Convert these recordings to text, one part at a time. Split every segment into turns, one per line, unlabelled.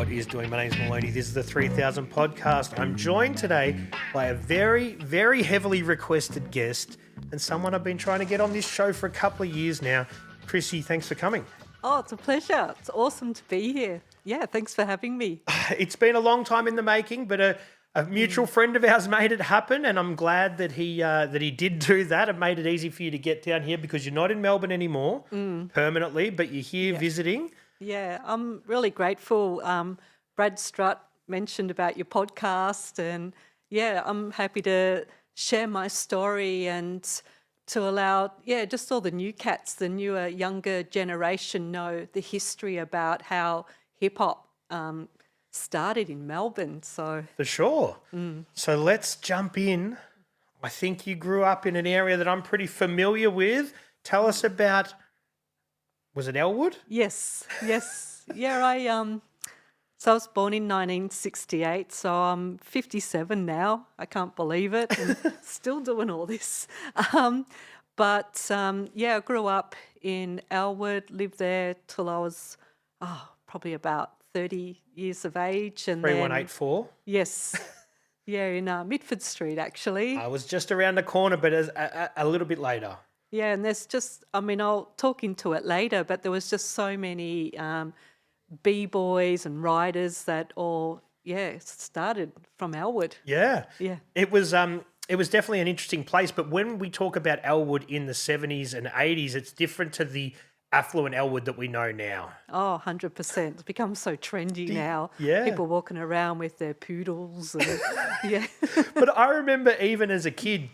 What is doing? My name's Maloney. This is the 3000 podcast. I'm joined today by a very, very heavily requested guest and someone I've been trying to get on this show for a couple of years now. Krisy, thanks for coming.
Oh, it's a pleasure. It's awesome to be here. Yeah, thanks for having me.
It's been a long time in the making, but a mutual friend of ours made it happen, and I'm glad that he did do that. It made it easy for you to get down here because you're not in Melbourne anymore permanently, but you're here visiting.
Yeah, I'm really grateful. Brad Strutt mentioned about your podcast, and yeah, I'm happy to share my story and to allow, just all the new cats, the newer, younger generation know the history about how hip-hop started in Melbourne. So
For sure. So let's jump in. I think you grew up in an area that I'm pretty familiar with. Tell us about, was it Elwood?
Yes. Yeah, so I was born in 1968, so I'm 57 now. I can't believe it, and still doing all this. I grew up in Elwood, lived there till I was probably about 30 years of age. And
3184?
Yes. Yeah, in Mitford Street, actually.
I was just around the corner, but a little bit later.
Yeah, and there's just, I'll talk into it later, but there was just so many B-boys and riders that all, started from Elwood.
Yeah.
Yeah.
It was definitely an interesting place, but when we talk about Elwood in the 70s and 80s, it's different to the affluent Elwood that we know now.
Oh, 100%. It's become so trendy now.
Yeah.
People walking around with their poodles and yeah.
But I remember even as a kid,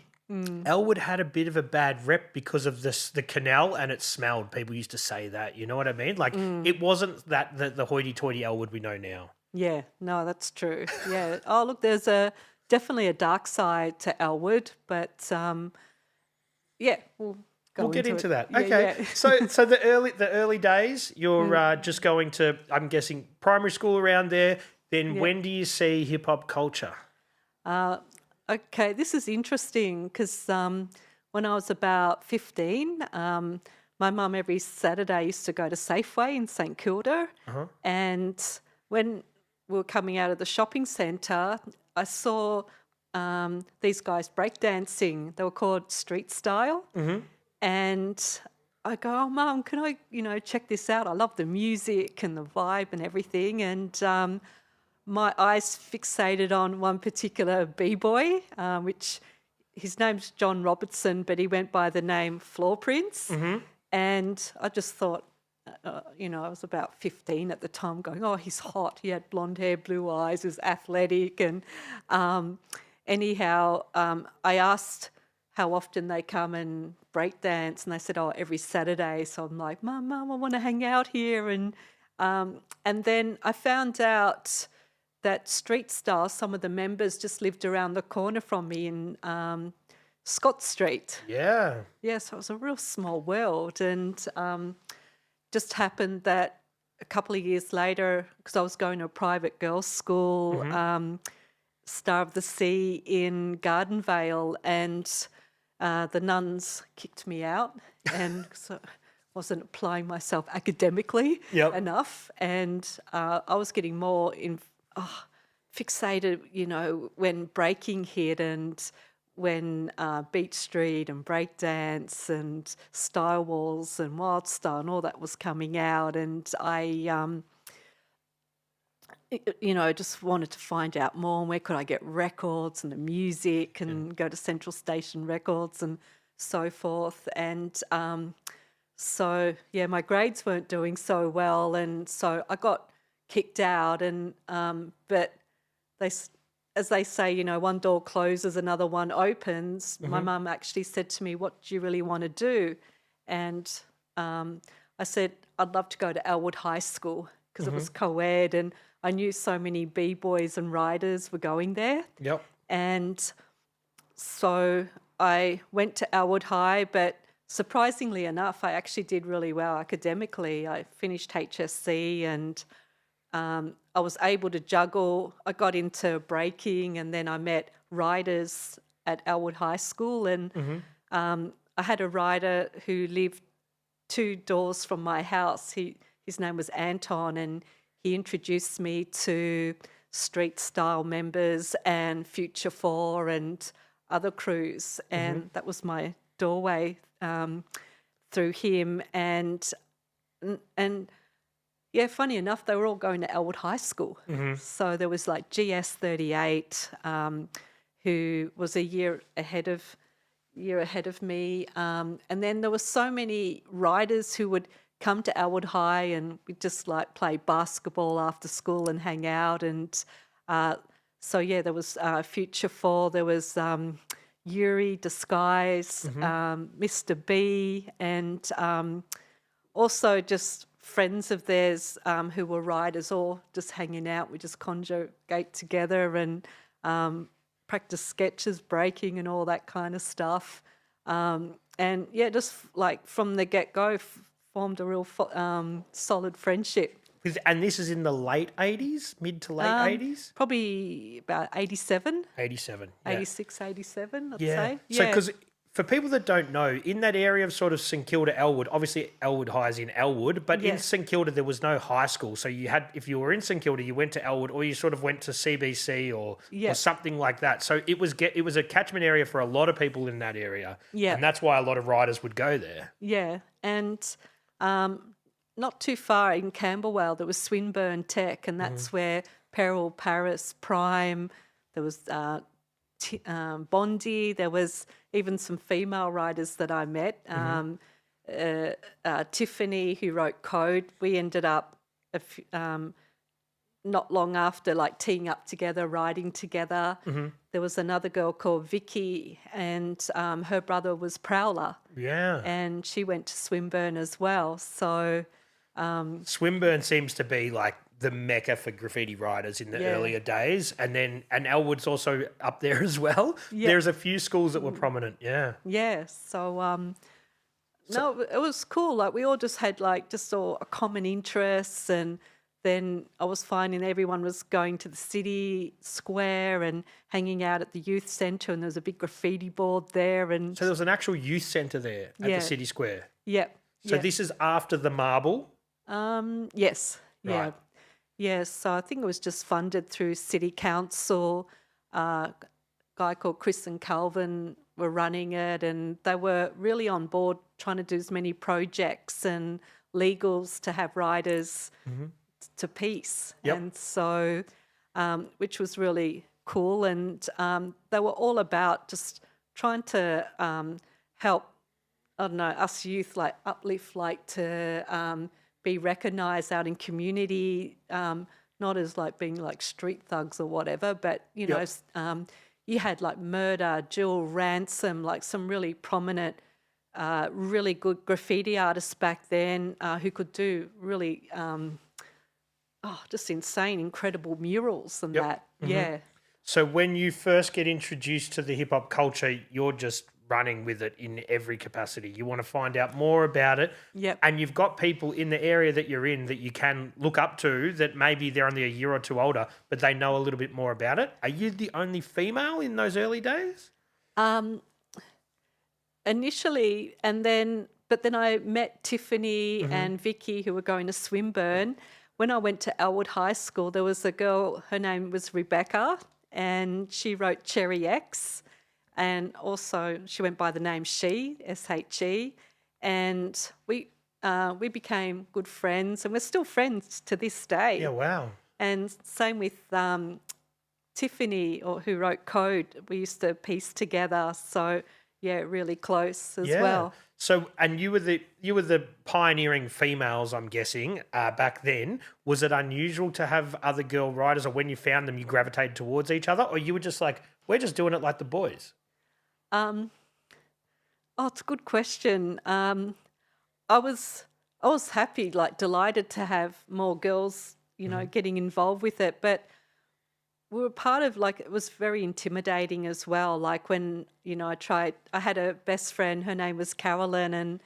Elwood had a bit of a bad rep because of the canal, and it smelled. People used to say that, you know what I mean? Like it wasn't that the hoity-toity Elwood we know now.
Yeah, no, that's true. Yeah. Oh, look, there's definitely a dark side to Elwood, but we'll
get into that.
Yeah,
Okay.
yeah.
So the early days, you're just going to, I'm guessing, primary school around there. Then when do you see hip hop culture?
Okay, this is interesting because when I was about 15, my mum every Saturday used to go to Safeway in St Kilda, and when we were coming out of the shopping centre, I saw these guys breakdancing. They were called Street Style, and I go, "Oh, Mum, can I, check this out? I love the music and the vibe and everything." And my eyes fixated on one particular b-boy, which his name's John Robertson, but he went by the name Floor Prince. And I just thought, I was about 15 at the time, going, oh, he's hot. He had blonde hair, blue eyes, he was athletic. And anyhow, I asked how often they come and break dance, and they said, oh, every Saturday. So I'm like, Mum, I want to hang out here. And then I found out that Street Style, some of the members just lived around the corner from me in Scott Street.
Yeah.
Yeah, so it was a real small world. And just happened that a couple of years later, because I was going to a private girls' school, Star of the Sea in Gardenvale, and the nuns kicked me out, and so I wasn't applying myself academically enough. And I was getting more fixated, when breaking hit and when Beach Street and breakdance and Style Walls and Wild Style and all that was coming out. And I, just wanted to find out more and where could I get records and the music and go to Central Station Records and so forth. And my grades weren't doing so well, and so I got kicked out, and but as they say, one door closes, another one opens. My mum actually said to me, what do you really want to do? And I said, I'd love to go to Elwood High School because it was co-ed, and I knew so many b-boys and riders were going there.
Yep.
And so I went to Elwood High, but surprisingly enough, I actually did really well academically. I finished HSC, and I was able to juggle. I got into breaking, and then I met riders at Elwood High School, and I had a rider who lived 2 doors from my house. His name was Anton, and he introduced me to street style members and Future 4 and other crews, and that was my doorway through him. And yeah, funny enough, they were all going to Elwood High School. So there was like GS 38, who was a year ahead of me, and then there were so many riders who would come to Elwood High, and we'd just like play basketball after school and hang out. And so yeah, there was Future 4, there was Yuri Disguise, Mr. B, and also just friends of theirs who were riders, all just hanging out. We just congregate together and practice sketches, breaking and all that kind of stuff. And yeah, just like from the get-go formed a real solid friendship.
And this is in the late 80s, mid to late 80s?
Probably about 87.
87, yeah.
86, 87, I'd say.
So
Yeah.
because for people that don't know, in that area of sort of St Kilda, Elwood, obviously Elwood High is in Elwood, but in St Kilda there was no high school. So you had, if you were in St Kilda, you went to Elwood, or you sort of went to CBC or something like that. So it was a catchment area for a lot of people in that area. Yeah. And that's why a lot of riders would go there. Yeah.
And not too far in Camberwell, there was Swinburne Tech, and that's where Peril, Paris, Prime, there was Bondi, there was even some female riders that I met. Tiffany, who wrote Code, we ended up not long after like teeing up together, riding together. There was another girl called Vicky, and her brother was Prowler. Yeah. And she went to Swinburne as well. So
Swinburne seems to be like the mecca for graffiti riders in the earlier days, and Elwood's also up there as well. There's a few schools that were prominent.
So no, it was cool. Like we all just had like just all a common interests, and then I was finding everyone was going to the city square and hanging out at the youth centre, and there was a big graffiti board there. And
so there was an actual youth centre there at the city square.
So
this is after the Marble.
Yes.
Right.
Yeah, so I think it was just funded through City Council. A guy called Chris and Calvin were running it, and they were really on board trying to do as many projects and legals to have riders to peace. And so, which was really cool. And they were all about just trying to help, I don't know, us youth, like uplift, like to be recognised out in community, not as like being like street thugs or whatever, but, you know, you had like Murder, Jill Ransom, like some really prominent, really good graffiti artists back then who could do really, just insane, incredible murals and that. Yeah.
So when you first get introduced to the hip-hop culture, you're just running with it in every capacity. You want to find out more about it. And you've got people in the area that you're in that you can look up to that maybe they're only a year or two older, but they know a little bit more about it. Are you the only female in those early days?
Initially, but then I met Tiffany and Vicky, who were going to Swinburne. When I went to Elwood High School, there was a girl, her name was Rebecca, and she wrote Cherry X. And also she went by the name She, S-H-E, and we became good friends, and we're still friends to this day.
Yeah, wow.
And same with Tiffany, who wrote Code. We used to piece together, so yeah, really close as well.
So, and you were the pioneering females, I'm guessing, back then. Was it unusual to have other girl riders, or when you found them, you gravitated towards each other, or you were just like, we're just doing it like the boys?
It's a good question. I was happy, like delighted to have more girls, you know, getting involved with it. But we were part of, like, it was very intimidating as well. Like when, you know, I had a best friend, her name was Carolyn, and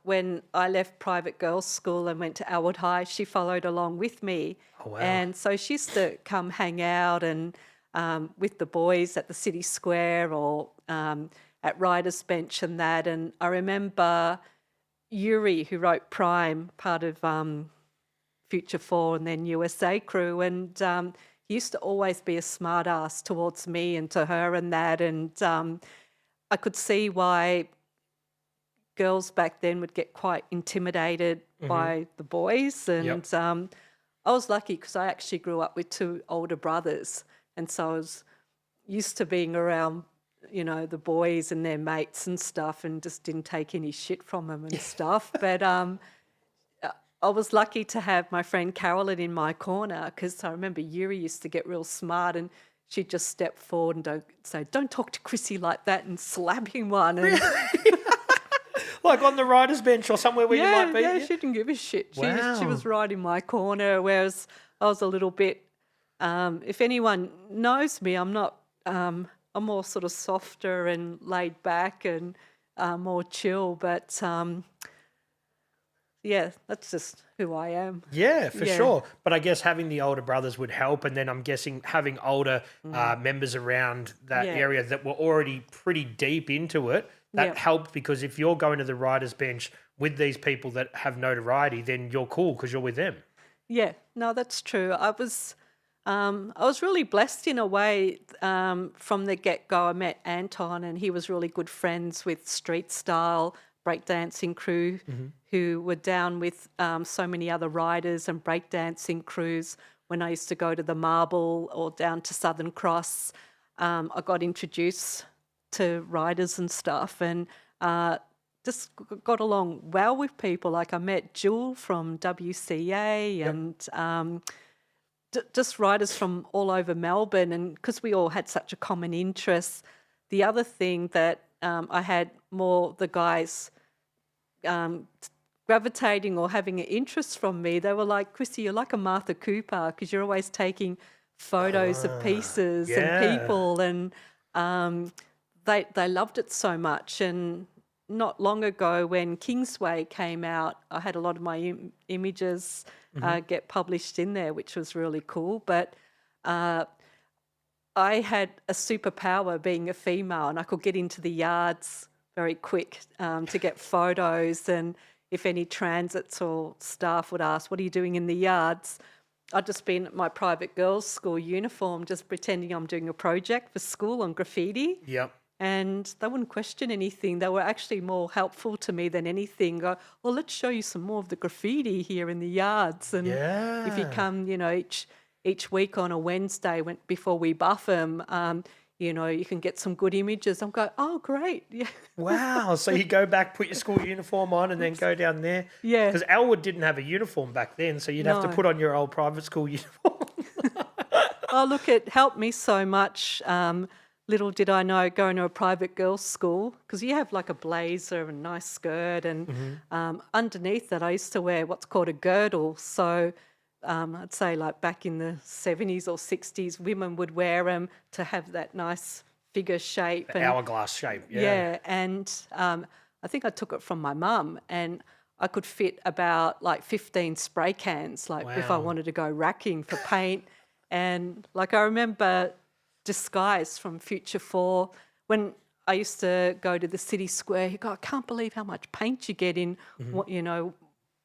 when I left private girls' school and went to Elwood High, she followed along with me. Oh, wow. And so she used to come hang out and with the boys at the city square or at Riders Bench and that. And I remember Yuri, who wrote Prime, part of Future 4 and then USA crew. And he used to always be a smart ass towards me and to her and that. And I could see why girls back then would get quite intimidated by the boys. And I was lucky because I actually grew up with 2 older brothers. And so I was used to being around, you know, the boys and their mates and stuff, and just didn't take any shit from them and stuff. But I was lucky to have my friend Carolyn in my corner, because I remember Yuri used to get real smart and she'd just step forward and don't talk to Krisy like that, and slap him one. And
like on the writer's bench or somewhere where you might be?
Yeah, she didn't give a shit.
Wow.
She was right in my corner, whereas I was a little bit, if anyone knows me, I'm not, I'm more sort of softer and laid back and more chill, but yeah, that's just who I am.
Yeah, for sure. But I guess having the older brothers would help, and then I'm guessing having older members around that area that were already pretty deep into it, that helped, because if you're going to the writer's bench with these people that have notoriety, then you're cool because you're with them. Yeah,
no, that's true. I was really blessed in a way. From the get-go, I met Anton, and he was really good friends with Street Style breakdancing crew who were down with so many other riders and breakdancing crews. When I used to go to the Marble or down to Southern Cross, I got introduced to riders and stuff, and just got along well with people. Like I met Jewel from WCA and just riders from all over Melbourne, and because we all had such a common interest. The other thing that I had more the guys gravitating or having an interest from me, they were like, Krisy, you're like a Martha Cooper, because you're always taking photos of pieces and people, and they loved it so much. And not long ago when Kingsway came out, I had a lot of my images get published in there, which was really cool. But I had a superpower being a female, and I could get into the yards very quick to get photos. And if any transits or staff would ask, what are you doing in the yards? I'd just be in my private girls' school uniform, just pretending I'm doing a project for school on graffiti.
Yep.
And they wouldn't question anything. They were actually more helpful to me than anything. Go, well, let's show you some more of the graffiti here in the yards. And if you come, you know, each week on a Wednesday before we buff them, you know, you can get some good images. I'm going, oh, great. Yeah.
Wow. So you go back, put your school uniform on, and then go down there?
Yeah.
Because Elwood didn't have a uniform back then, so you'd have to put on your old private school uniform.
Oh, look, it helped me so much. Little did I know, going to a private girls' school, because you have like a blazer and a nice skirt, and underneath that I used to wear what's called a girdle. So I'd say like back in the 70s or 60s, women would wear them to have that nice figure shape.
The hourglass shape,
Yeah, and I think I took it from my mum, and I could fit about like 15 spray cans, like if I wanted to go racking for paint. And like I remember Disguise from Future 4, when I used to go to the city square, you go, I can't believe how much paint you get in, what, you know,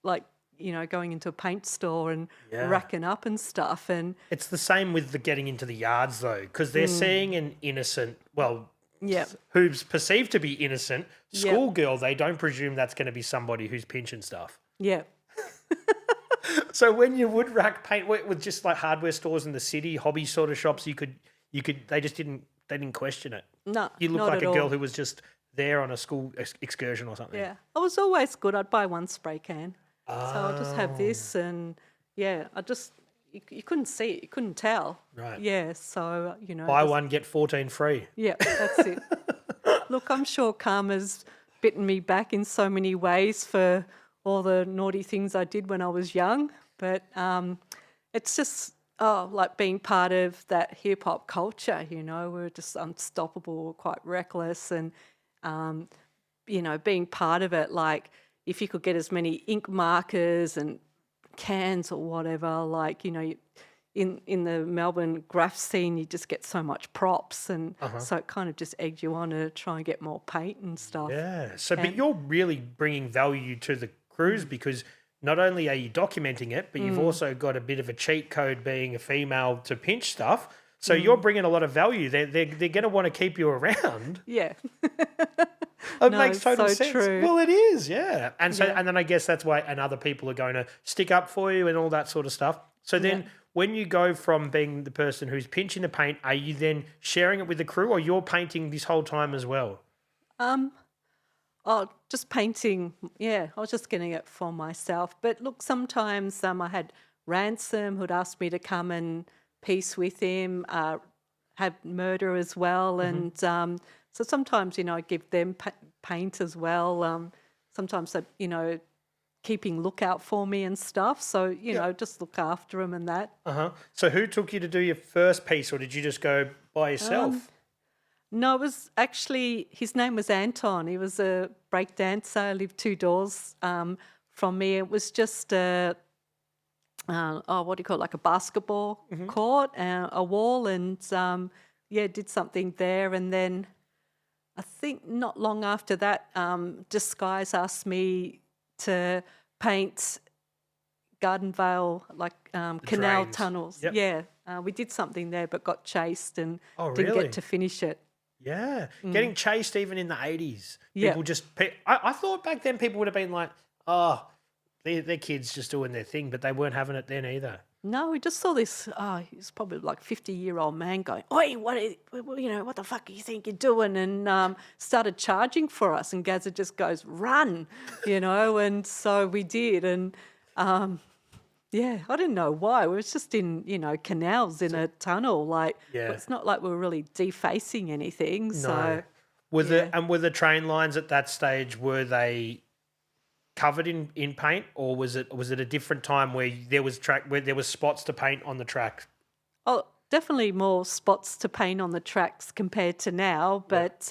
like, you know, going into a paint store and racking up and stuff. And
it's the same with the getting into the yards, though, because they're seeing an innocent, who's perceived to be innocent schoolgirl. They don't presume that's going to be somebody who's pinching stuff.
Yeah.
So when you would rack paint with just like hardware stores in the city, hobby sort of shops, they didn't question it.
No,
you look
not
like
at
a girl
all.
who was just there on a school excursion or something.
Yeah, I was always good. I'd buy one spray can. So I'll just have this, and you couldn't see it, you couldn't tell.
Right.
Yeah, so, you know.
Buy one, get 14 free.
Yeah, that's it. Look, I'm sure karma's bitten me back in so many ways for all the naughty things I did when I was young, but it's just, like being part of that hip-hop culture, you know. We're just unstoppable, we're quite reckless, and, you know, being part of it, like, if you could get as many ink markers and cans or whatever, like, you know, in the Melbourne graph scene, you just get so much props, and so it kind of just egged you on to try and get more paint and stuff.
Yeah. So, but you're really bringing value to the crews, because not only are you documenting it, but you've also got a bit of a cheat code being a female to pinch stuff. So you're bringing a lot of value. They're going to want to keep you around.
Yeah.
It makes total
so
sense.
true.
Well, it is, yeah. And so,
Yeah.
and then I guess that's why, and other people are going to stick up for you and all that sort of stuff. So then when you go from being the person who's pinching the paint, are you then sharing it with the crew, or you're painting this whole time as well?
Oh, just painting. Yeah, I was just getting it for myself. But look, sometimes I had Ransom who'd ask me to come and piece with him, had Murder as well. And so sometimes, I give them paint as well. Sometimes, keeping lookout for me and stuff. So, just look after them and that.
So who took you to do your first piece, or did you just go by yourself?
No, it was actually, his name was Anton. He was a break dancer, lived 2 doors from me. It was just what do you call it, like a basketball court, a wall, and did something there. And then I think not long after that, Disguise asked me to paint Garden Vale, like canal
drains.
tunnels.
Yep.
Yeah, we did something there but got chased and didn't
really?
get to finish it.
Yeah, getting chased even in the 80s.
Yeah.
People just, I thought back then people would have been like, oh, their kids just doing their thing, but they weren't having it then either.
No, we just saw this, he's probably like 50-year-old man going, oi, what the fuck do you think you're doing? And started charging for us. And Gazza just goes, run, and so we did. And I didn't know why. We was just in, canals in a tunnel. It's not like we were really defacing anything.
No.
So
Were the train lines at that stage, were they covered in paint, or was it a different time where there was spots to paint on the track?
Oh, definitely more spots to paint on the tracks compared to now. But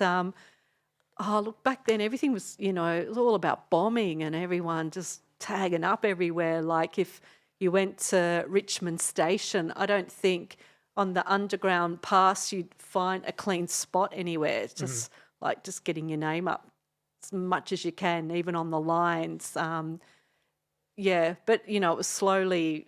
look, back then everything was, it was all about bombing and everyone just tagging up everywhere. Like if you went to Richmond Station, I don't think on the underground pass you'd find a clean spot anywhere. It's just just getting your name up as much as you can, even on the lines. But it was slowly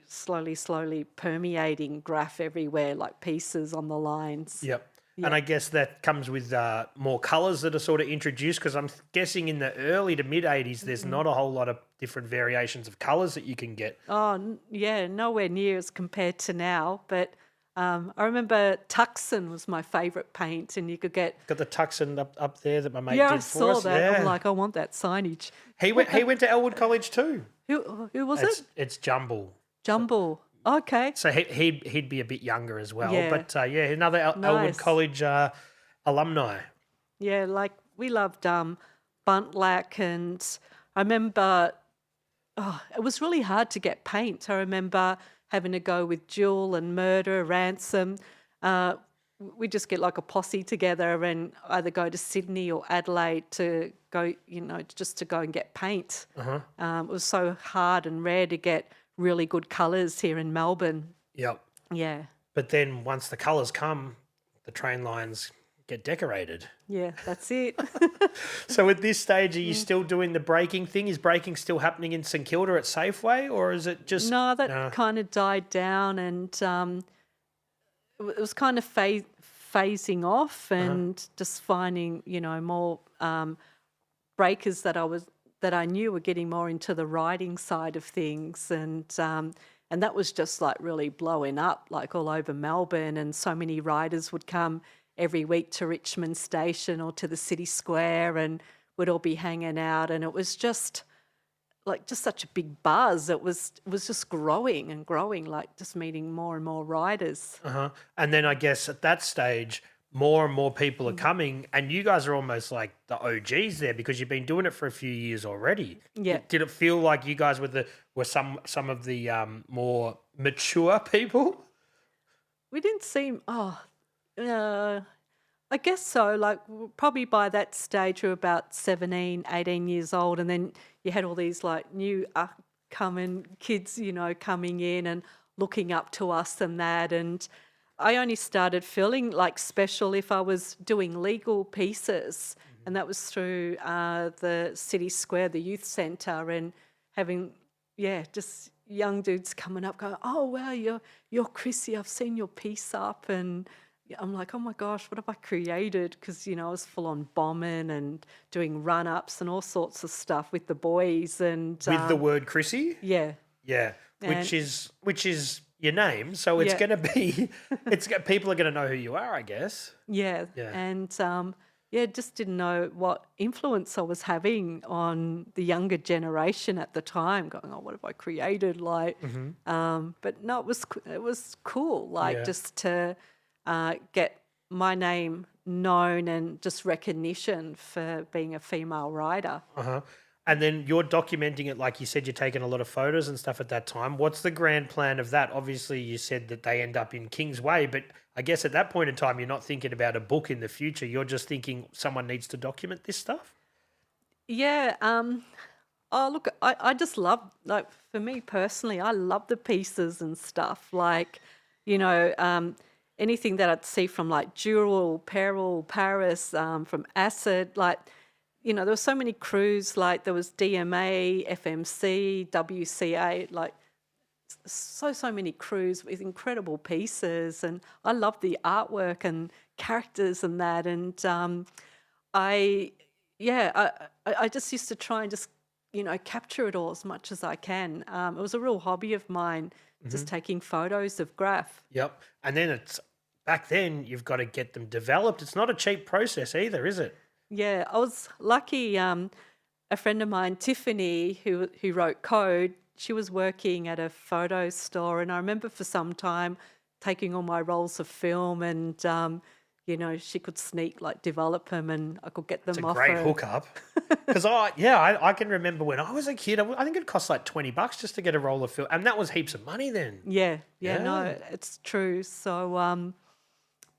permeating graph everywhere, like pieces on the lines.
Yep. Yeah. And I guess that comes with more colours that are sort of introduced, because I'm guessing in the early to mid 80s there's not a whole lot of different variations of colours that you can get.
Oh, yeah, nowhere near as compared to now. But I remember Tucson was my favourite paint, and you could get...
Got the Tucson up there that my mate did for us.
Yeah, I saw that.
Yeah.
I'm like, I want that signage.
He went to Elwood College too.
Who was it?
It's Jumble.
Jumble. Okay.
So he'd be a bit younger as well.
Yeah.
But another Elwood College alumni.
Yeah, like we loved Buntlack, and I remember it was really hard to get paint. I remember having to go with Jewel and Murder, Ransom. We just get like a posse together and either go to Sydney or Adelaide to go, just to go and get paint. It was so hard and rare to get really good colours here in Melbourne.
Yep.
Yeah.
But then once the colours come, the train lines get decorated.
Yeah, that's it.
So at this stage, are you still doing the breaking thing? Is breaking still happening in St Kilda at Safeway, or is it just...
No, that kind of died down, and it was kind of phasing off, and just finding, more breakers that I knew were getting more into the writing side of things, and that was just like really blowing up, like all over Melbourne, and so many writers would come every week to Richmond Station or to the City Square, and we'd all be hanging out, and it was just such a big buzz. It was just growing and growing, like just meeting more and more writers.
And then I guess at that stage, more and more people are coming, and you guys are almost like the OGs there because you've been doing it for a few years already.
Yeah.
Did it feel like you guys were some of the more mature people?
We didn't seem, I guess so. Like probably by that stage we were about 17, 18 years old, and then you had all these like new upcoming kids, coming in and looking up to us and that, and I only started feeling like special if I was doing legal pieces, and that was through the City Square, the youth centre, and having just young dudes coming up going, "Oh wow, you're Krisy. I've seen your piece up," and I'm like, "Oh my gosh, what have I created?" Because I was full on bombing and doing run ups and all sorts of stuff with the boys, and
With the word Krisy?
yeah,
Yeah,
and
which is your name, so it's
yeah,
going to be people are going to know who you are, I guess.
yeah,
Yeah.
and just didn't know what influence I was having on the younger generation at the time. Going, "Oh, what have I created?" Like, but no, it was cool. Like
Yeah.
just to get my name known and just recognition for being a female writer.
Uh-huh. And then you're documenting it, like you said, you're taking a lot of photos and stuff at that time. What's the grand plan of that? Obviously, you said that they end up in Kingsway, but I guess at that point in time, you're not thinking about a book in the future. You're just thinking someone needs to document this stuff.
Yeah. Oh, look, I just love, like, for me personally, I love the pieces and stuff. Like, anything that I'd see from like Jewel, Peril, Paris, from Acid, like, there were so many crews, like there was DMA, FMC, WCA, like so many crews with incredible pieces. And I love the artwork and characters and that. And I, yeah, I just used to try and just, capture it all as much as I can. It was a real hobby of mine, just taking photos of graph.
Yep. And then back then, you've got to get them developed. It's not a cheap process either, is it?
Yeah, I was lucky. A friend of mine, Tiffany, who wrote Code, she was working at a photo store, and I remember for some time taking all my rolls of film, and she could develop them, and I could get them
It's a
off
great
her.
hookup. Because I can remember when I was a kid, I think it cost like $20 just to get a roll of film, and that was heaps of money then.
Yeah,
Yeah.
no, it's true. So,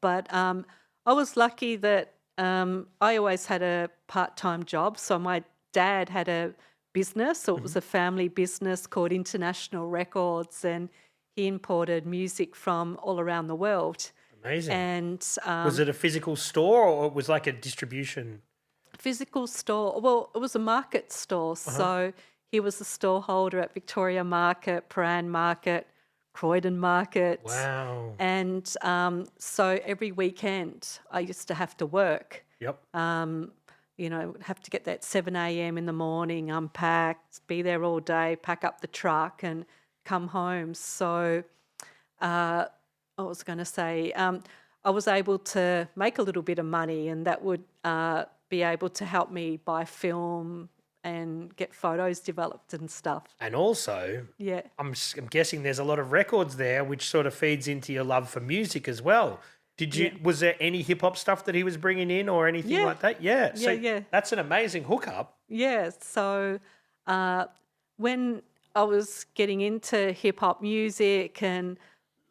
but I was lucky that I always had a part-time job. So my dad had a business, so it was a family business called International Records, and he imported music from all around the world.
Amazing.
And
Was it a physical store or it was like a distribution?
physical store, well, it was a market store. So he was the store holder at Victoria Market, Prahran Market, Croydon Market.
Wow.
And so every weekend I used to have to work.
Yep.
Have to get that 7 a.m. in the morning, unpack, be there all day, pack up the truck and come home. So I was going to say I was able to make a little bit of money, and that would be able to help me buy film and get photos developed and stuff.
And also,
Yeah.
I'm guessing there's a lot of records there, which sort of feeds into your love for music as well. Was there any hip hop stuff that he was bringing in or anything like that? Yeah. So
Yeah.
that's an amazing hookup.
Yeah. So when I was getting into hip hop music and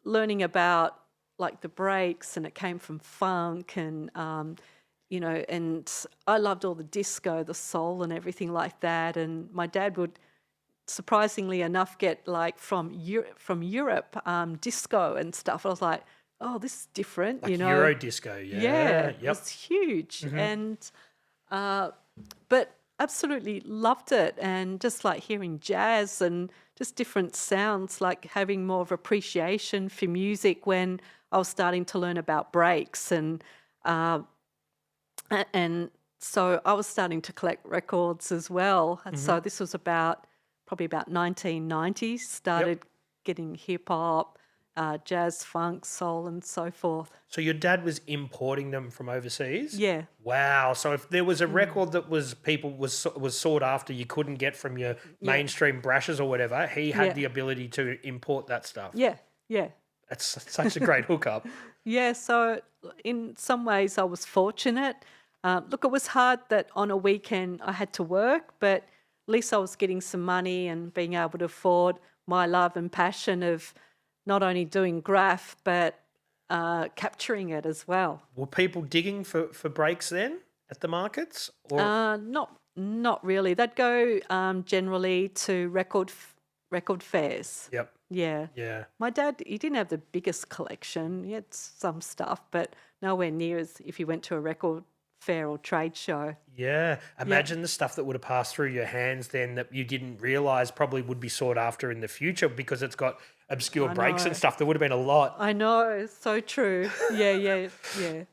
learning about like the breaks, and it came from funk and and I loved all the disco, the soul and everything like that. And my dad would, surprisingly enough, get like from Europe disco and stuff. I was like, oh, this is different,
Like Euro disco, yeah.
Yeah, it
Yep.
was huge. And but absolutely loved it, and just like hearing jazz and just different sounds, like having more of appreciation for music when I was starting to learn about breaks. And so I was starting to collect records as well. And so this was probably about 1990s, started getting hip hop, jazz, funk, soul, and so forth.
So your dad was importing them from overseas?
Yeah.
Wow. So if there was a record that was sought after, you couldn't get from your mainstream brashes or whatever, he had the ability to import that stuff.
Yeah. Yeah.
That's such a great hookup.
Yeah, so in some ways I was fortunate. Look, it was hard that on a weekend I had to work, but at least I was getting some money and being able to afford my love and passion of not only doing graph, but capturing it as well.
Were people digging for breaks then at the markets? Or
Not really. They'd go generally to record fairs.
Yep.
Yeah.
Yeah.
My dad, he didn't have the biggest collection. He had some stuff, but nowhere near as if he went to a record fair or trade show.
Yeah. Imagine the stuff that would have passed through your hands then that you didn't realise probably would be sought after in the future because it's got obscure
I
breaks and
know.
stuff. There would have been a lot.
I know, so true. Yeah.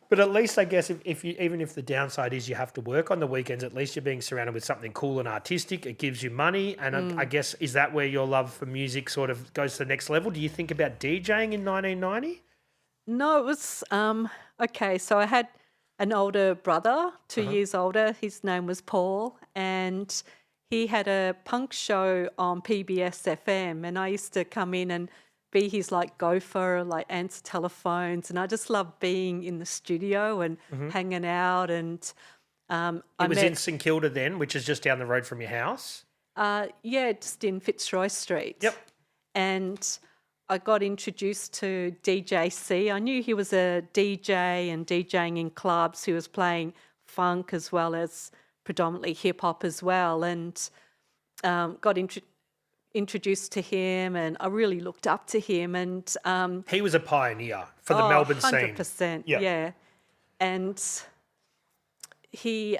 But at least I guess if you, even if the downside is you have to work on the weekends, at least you're being surrounded with something cool and artistic. It gives you money. And I guess, is that where your love for music sort of goes to the next level? Do you think about DJing in 1990?
No, it was okay. So I had an older brother, 2 years older. His name was Paul, and he had a punk show on PBS FM, and I used to come in and be his like gopher, like answer telephones, and I just loved being in the studio and hanging out. And
It was in St Kilda then, which is just down the road from your house.
just in Fitzroy Street.
Yep.
And I got introduced to DJ C. I knew he was a DJ and DJing in clubs. He was playing funk as well as predominantly hip hop as well, and got introduced to him, and I really looked up to him. And
He was a pioneer for the Melbourne scene.
100%,
Yeah.
yeah. And he,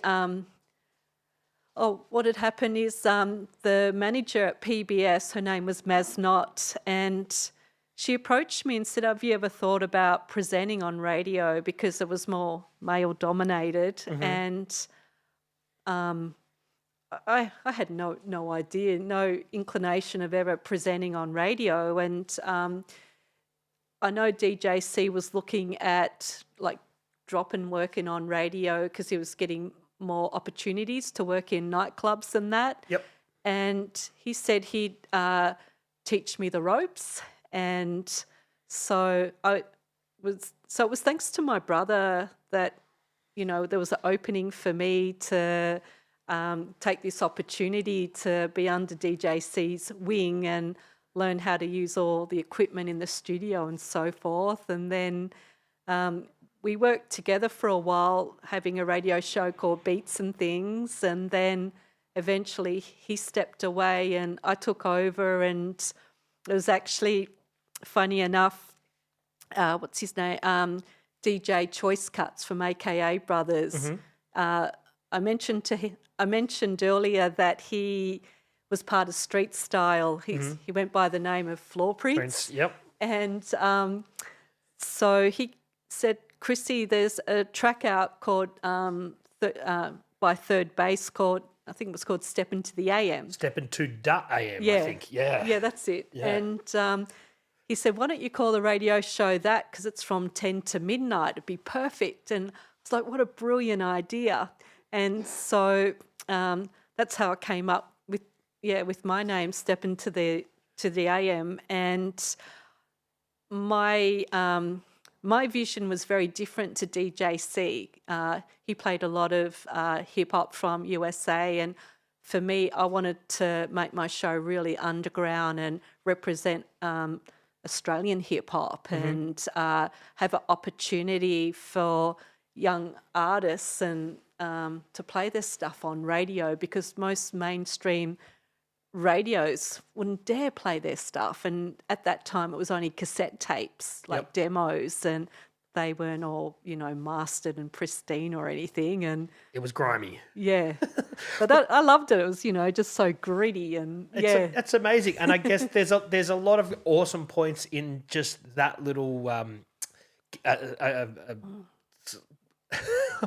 what had happened is the manager at PBS, her name was Maz Knott, and she approached me and said, have you ever thought about presenting on radio, because it was more male dominated. And I had no idea, no inclination of ever presenting on radio. And I know DJ C was looking at like dropping working on radio because he was getting more opportunities to work in nightclubs and that.
Yep.
And he said he'd teach me the ropes. And so it was thanks to my brother that, there was an opening for me to take this opportunity to be under DJ C's wing and learn how to use all the equipment in the studio and so forth. And then we worked together for a while, having a radio show called Beats and Things. And then eventually he stepped away and I took over. And it was actually, funny enough, what's his name? DJ Choice Cuts from AKA Brothers. I mentioned earlier that he was part of Street Style. He went by the name of Floor Prince.
Yep.
And so he said, Krisy, there's a track out called by Third Base called, I think it was called Steppin To The AM.
Steppin To The AM, I think. Yeah.
Yeah, that's it.
Yeah.
And he said, why don't you call the radio show that, because it's from 10 to midnight. It'd be perfect. And I was like, what a brilliant idea. And so that's how I came up with my name, Steppin To The AM. And my vision was very different to DJ C. He played a lot of hip hop from USA, and for me, I wanted to make my show really underground and represent Australian hip hop and have an opportunity for young artists and to play their stuff on radio, because most mainstream radios wouldn't dare play their stuff. And at that time, it was only cassette tapes, like demos, and they weren't all, mastered and pristine or anything. And
It was grimy.
yeah, but I loved it. It was, just so gritty and
That's amazing. And I guess there's a lot of awesome points in just that little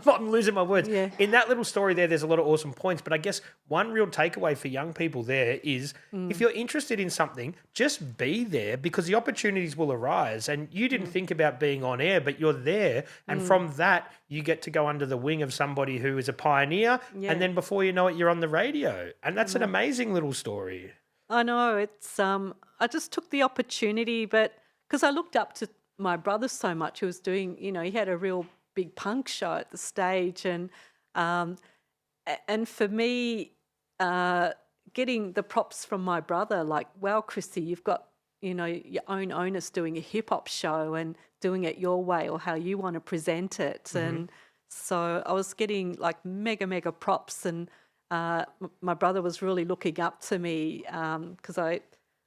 I'm losing my words.
Yeah.
In that little story there's a lot of awesome points, but I guess one real takeaway for young people there is if you're interested in something, just be there, because the opportunities will arise. And you didn't think about being on air, but you're there. And from that, you get to go under the wing of somebody who is a pioneer.
Yeah.
And then before you know it, you're on the radio. And that's an amazing little story.
I know. It's I just took the opportunity, but because I looked up to my brother so much, who was doing, he had a real big punk show at the stage, and for me, getting the props from my brother, like, wow, Krisy, you've got your own onus doing a hip hop show and doing it your way or how you want to present it. And so I was getting like mega props, and my brother was really looking up to me because I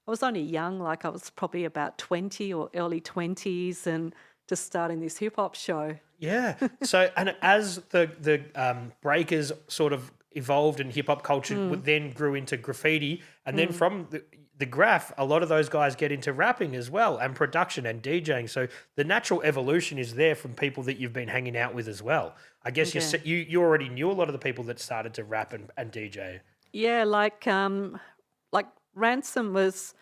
was only young, like I was probably about 20 or early 20s, and just starting this hip hop show.
Yeah. So, and as the breakers sort of evolved and hip hop culture then grew into graffiti, and then from the graph, a lot of those guys get into rapping as well, and production and DJing. So the natural evolution is there from people that you've been hanging out with as well. I guess
Yeah.
you already knew a lot of the people that started to rap and DJ.
Yeah, like Ransom was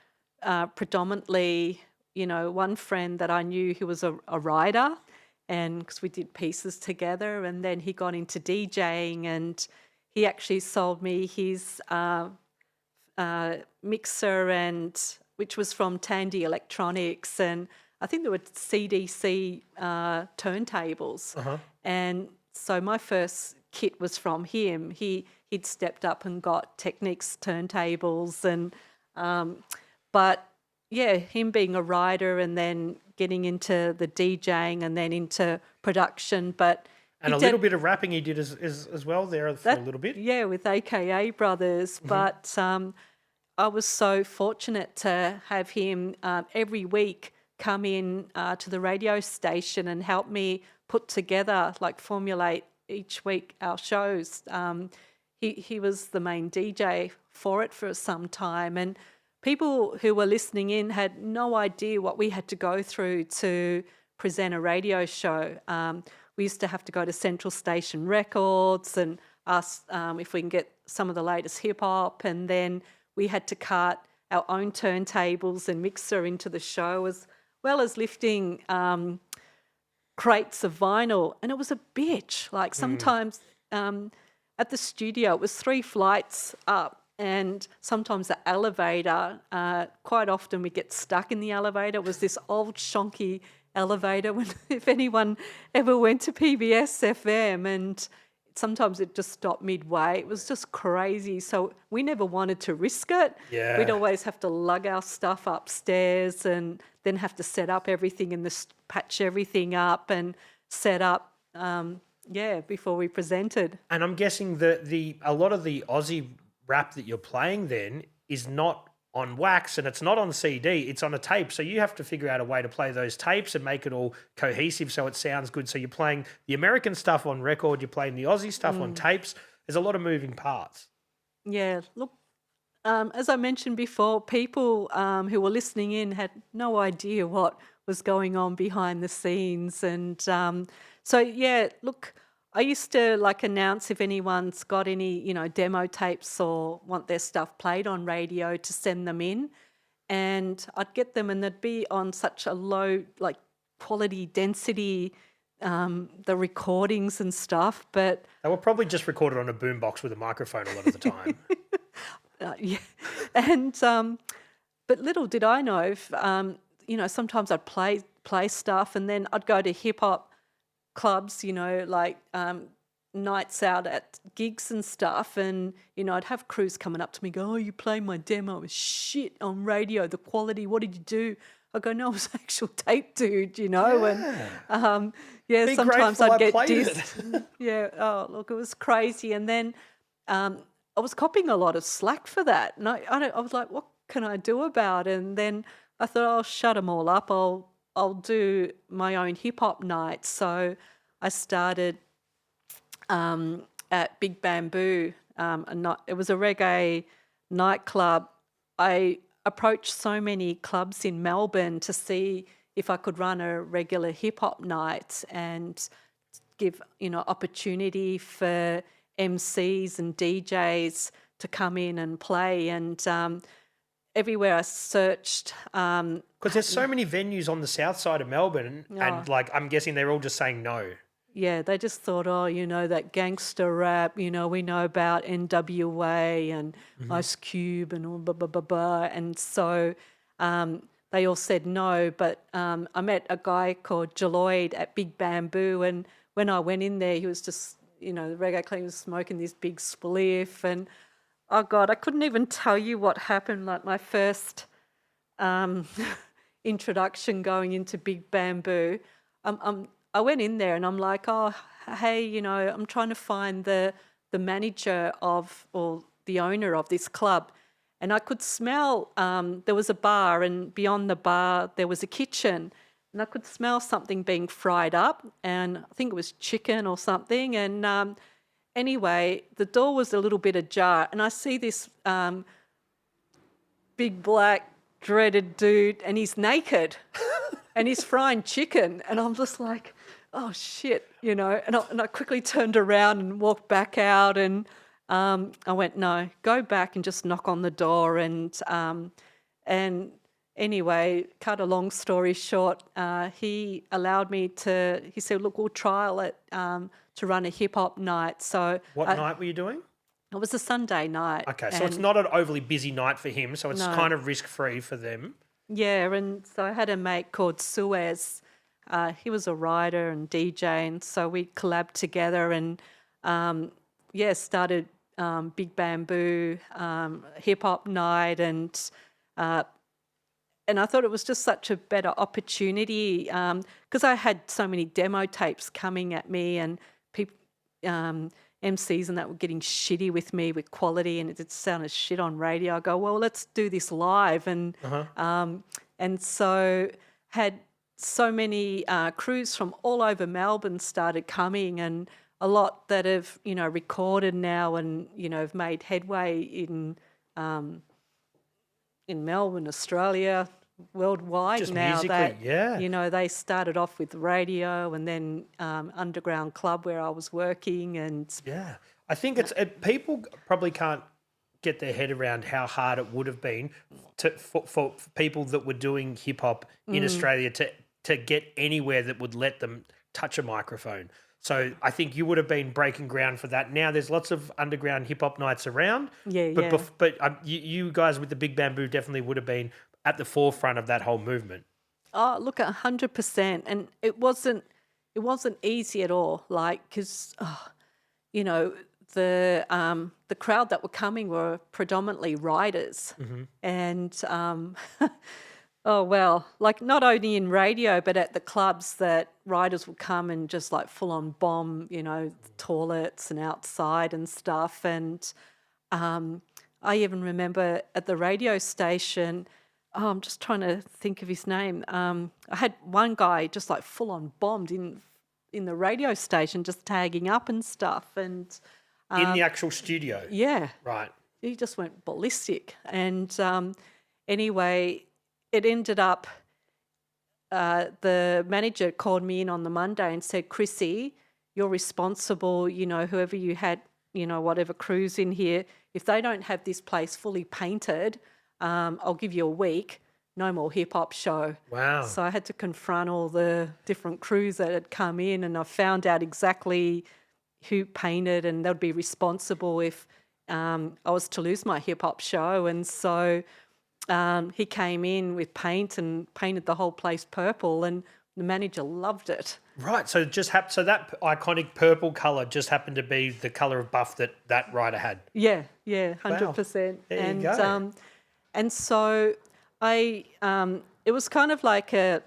predominantly, one friend that I knew who was a writer, and because we did pieces together, and then he got into DJing, and he actually sold me his mixer, and which was from Tandy Electronics, and I think there were CDC turntables, and so my first kit was from him. He'd stepped up and got Technics turntables, and but yeah, him being a writer and then getting into the DJing and then into production, but.
And a little bit of rapping he did as well there for a little bit.
Yeah, with AKA Brothers. But I was so fortunate to have him every week come in to the radio station and help me put together, like formulate each week our shows. He was the main DJ for it for some time, and people who were listening in had no idea what we had to go through to present a radio show. We used to have to go to Central Station Records and ask if we can get some of the latest hip hop, and then we had to cart our own turntables and mixer into the show, as well as lifting crates of vinyl. And it was a bitch. Like sometimes at the studio, it was 3 flights up, and sometimes the elevator, quite often we get stuck in the elevator. It was this old shonky elevator, when if anyone ever went to PBS FM, and sometimes it just stopped midway. It was just crazy. So we never wanted to risk it.
Yeah.
We'd always have to lug our stuff upstairs and then have to set up everything and patch everything up and set up, before we presented.
And I'm guessing that a lot of the Aussie rap that you're playing then is not on wax and it's not on CD, it's on a tape. So you have to figure out a way to play those tapes and make it all cohesive so it sounds good. So you're playing the American stuff on record, you're playing the Aussie stuff on tapes. There's a lot of moving parts.
Yeah, look, as I mentioned before, people who were listening in had no idea what was going on behind the scenes. And look, I used to announce if anyone's got any, demo tapes or want their stuff played on radio to send them in, and I'd get them and they'd be on such a low quality density, the recordings and stuff, but
they were probably just recorded on a boombox with a microphone a lot of the time.
yeah, and but little did I know, if, sometimes I'd play stuff, and then I'd go to hip hop clubs, nights out at gigs and stuff, and I'd have crews coming up to me, go, "Oh, you played my demo, it was shit on radio, the quality, what did you do?" I go, "No, it was actual tape, dude,"
Yeah.
and
Be
sometimes
grateful
I'd
I
get
played
dissed. Yeah, oh look, it was crazy. And then I was copying a lot of slack for that, and I was like, what can I do about it? And then I thought, I'll shut them all up, I'll do my own hip hop nights. So I started at Big Bamboo. It was a reggae nightclub. I approached so many clubs in Melbourne to see if I could run a regular hip hop night and give opportunity for MCs and DJs to come in and play. And everywhere I searched,
because there's so many venues on the south side of Melbourne, and I'm guessing they're all just saying no.
Yeah, they just thought, oh, that gangster rap, we know about NWA and Ice Cube and all blah, blah, blah, blah. And so they all said no. But I met a guy called Jaloid at Big Bamboo, and when I went in there, he was just, the reggae clean was smoking this big spliff. And, oh, God, I couldn't even tell you what happened. Like my first introduction going into Big Bamboo, I went in there and I'm like, "Oh, hey, I'm trying to find the manager or the owner of this club." And I could smell, there was a bar, and beyond the bar there was a kitchen. and I could smell something being fried up, and I think it was chicken or something. And anyway, the door was a little bit ajar, and I see this big black dreaded dude, and he's naked, and he's frying chicken, and I'm just like, oh shit, you know. And I quickly turned around and walked back out, and I went, no, go back and just knock on the door. And anyway, cut a long story short, he allowed me to. He said, look, we'll trial it to run a hip hop night. So
what night were you doing?
it was a Sunday night.
Okay, so it's not an overly busy night for him, so it's
No.
kind of risk-free for them.
Yeah, and so I had a mate called Suez. He was a writer and DJ, and so we collabed together and, started Big Bamboo hip-hop night, and I thought it was just such a better opportunity because I had so many demo tapes coming at me and people, MCs and that were getting shitty with me with quality, and it sounded shit on radio. I go, well, let's do this live, and so had so many crews from all over Melbourne started coming, and a lot that have recorded now and have made headway in Melbourne, Australia, worldwide.
Just
now
musically,
that they started off with radio and then underground club where I was working, and
I think people probably can't get their head around how hard it would have been for people that were doing hip hop in Australia to get anywhere that would let them touch a microphone. So I think you would have been breaking ground for that. Now there's lots of underground hip hop nights around. But you guys with the Big Bamboo definitely would have been at the forefront of that whole movement.
Oh, look, 100%, and it wasn't easy at all. Like, because the crowd that were coming were predominantly riders, and oh well, like not only in radio but at the clubs that riders would come and just like full on bomb, toilets and outside and stuff. And I even remember at the radio station. Oh, I'm just trying to think of his name. I had one guy just like full on bombed in the radio station, just tagging up and stuff. And
in the actual studio?
Yeah.
Right.
He just went ballistic. And anyway, it ended up, the manager called me in on the Monday and said, Krisy, you're responsible, whoever you had, whatever crews in here, if they don't have this place fully painted, I'll give you a week, no more hip-hop show.
Wow.
So I had to confront all the different crews that had come in, and I found out exactly who painted, and they'd be responsible if I was to lose my hip-hop show. And so he came in with paint and painted the whole place purple, and the manager loved it.
Right, so so that iconic purple colour just happened to be the colour of buff that rider had.
Yeah, 100%.
Wow. There you go.
And so it was kind of like a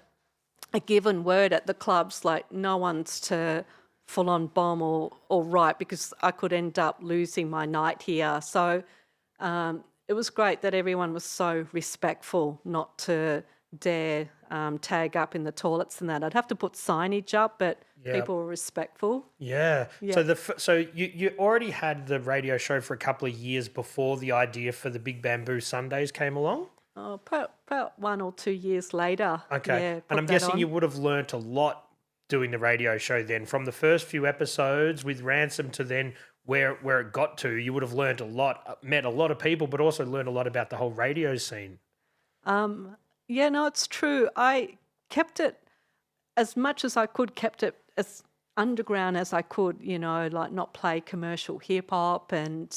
given word at the clubs, like no one's to full on bomb or write, because I could end up losing my night here. So it was great that everyone was so respectful not to dare tag up in the toilets and that. I'd have to put signage up, but people were respectful.
Yeah. So you already had the radio show for a couple of years before the idea for the Big Bamboo Sundays came along?
Oh, about 1 or 2 years later.
Okay.
Yeah,
and I'm guessing you would have learnt a lot doing the radio show then, from the first few episodes with Ransom to then where it got to. You would have learnt a lot, met a lot of people, but also learned a lot about the whole radio scene.
Yeah, no, it's true. I kept it as much as I could, kept it as underground as I could, like not play commercial hip hop, and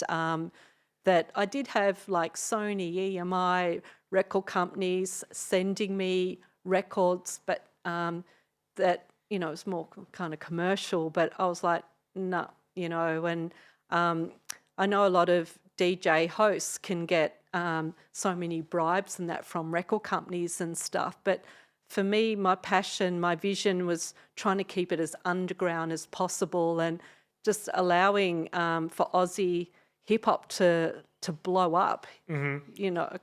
that I did have like Sony, EMI, record companies sending me records, but that, it was more kind of commercial, but I was like, no, and I know a lot of DJ hosts can get so many bribes and that from record companies and stuff. But for me, my passion, my vision was trying to keep it as underground as possible, and just allowing for Aussie hip hop to blow up. I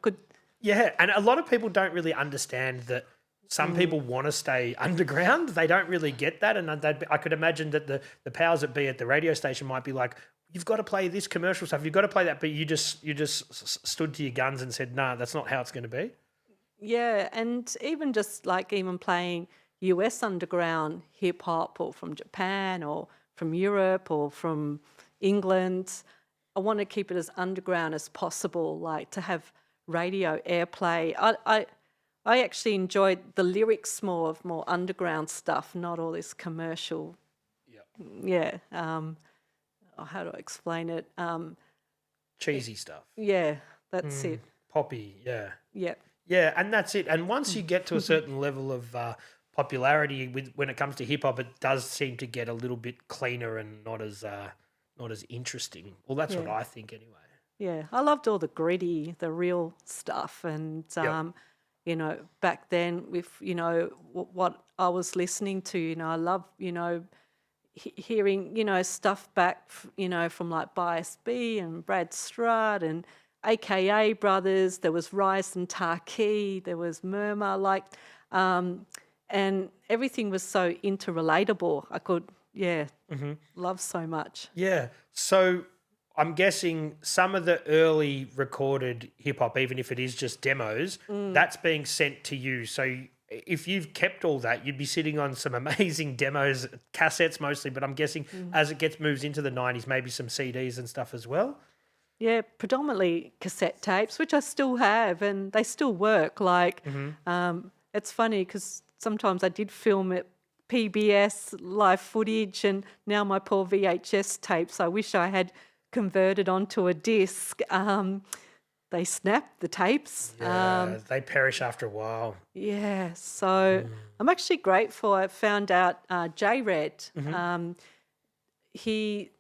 could.
Yeah, and a lot of people don't really understand that Some people want to stay underground. They don't really get that. And I could imagine that the powers that be at the radio station might be like, you've got to play this commercial stuff. You've got to play that. But you just stood to your guns and said, nah, that's not how it's going to be.
Yeah, and even just like even playing US underground hip hop or from Japan or from Europe or from England, I want to keep it as underground as possible, like to have radio airplay. I actually enjoyed the lyrics more of more underground stuff, not all this commercial. Yeah. How do I explain it?
Cheesy stuff.
Yeah, that's it.
Poppy, yeah.
Yeah.
Yeah, and that's it. And once you get to a certain level of popularity when it comes to hip hop, it does seem to get a little bit cleaner and not as interesting. Well, that's what I think anyway.
Yeah, I loved all the gritty, the real stuff, and you know, back then with what I was listening to, I love hearing stuff back from like Bias B and Brad Strutt and AKA Brothers. There was Rice and Tarkey. There was Murmur, and everything was so interrelatable. I could love so much.
Yeah. So I'm guessing some of the early recorded hip hop, even if it is just demos, that's being sent to you. So if you've kept all that, you'd be sitting on some amazing demos, cassettes mostly, but I'm guessing as it moves into the 90s, maybe some CDs and stuff as well.
Yeah, predominantly cassette tapes, which I still have, and they still work. Like, it's funny because sometimes I did film it, PBS live footage, and now my poor VHS tapes, I wish I had converted onto a disc. They snap, the tapes.
Yeah, they perish after a while.
Yeah, so I'm actually grateful. I found out J-Red, he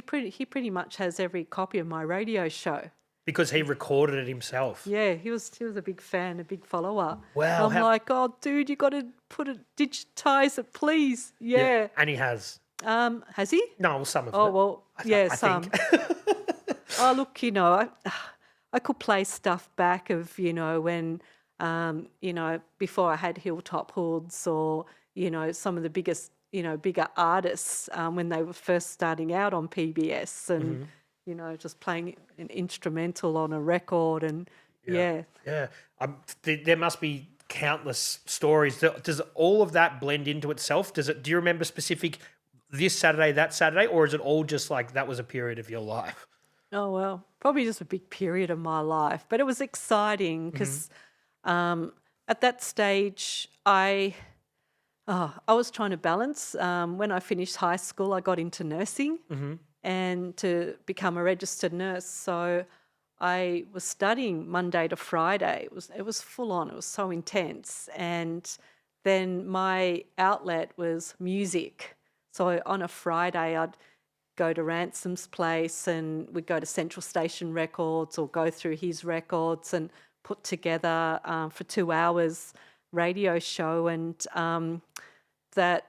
pretty much has every copy of my radio show.
Because he recorded it himself.
Yeah, he was a big fan, a big follower.
Wow.
I'm like, oh, dude, you got to digitize it, please. Yeah.
And he has.
Has he?
No, well, some of it.
Oh, well,
I
some.
think.
Oh, look, I could play stuff back of, when, before I had Hilltop Hoods or, some of the biggest, bigger artists when they were first starting out on PBS and, just playing an instrumental on a record and, yeah.
There must be countless stories. Does all of that blend into itself? Do you remember specific this Saturday, that Saturday, or is it all just like that was a period of your life?
Oh, well, probably just a big period of my life. But it was exciting because at that stage I was trying to balance. When I finished high school, I got into nursing and to become a registered nurse. So I was studying Monday to Friday. It was full on. It was so intense. And then my outlet was music. So on a Friday, I'd go to Ransom's place and we'd go to Central Station Records or go through his records and put together for 2 hours radio show. And it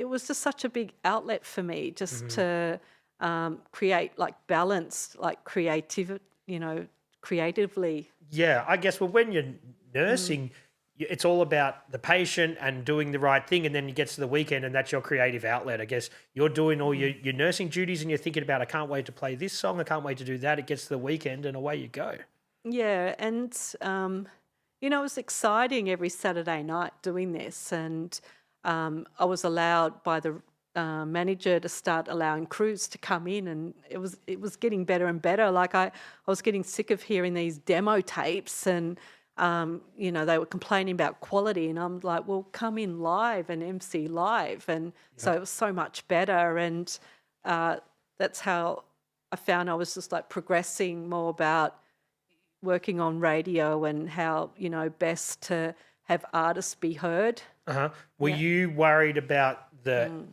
was just such a big outlet for me just to create like balance, like creatively.
Yeah, I guess, well, when you're nursing, it's all about the patient and doing the right thing, and then you get to the weekend and that's your creative outlet. I guess you're doing all your nursing duties and you're thinking about, I can't wait to play this song, I can't wait to do that. It gets to the weekend and away you go.
Yeah, and, it was exciting every Saturday night doing this, and I was allowed by the manager to start allowing crews to come in, and it was getting better and better. Like I was getting sick of hearing these demo tapes and they were complaining about quality, and I'm like, well, come in live and MC live. And so it was so much better. And that's how I found I was just like progressing more about working on radio and how, best to have artists be heard.
Were you worried about the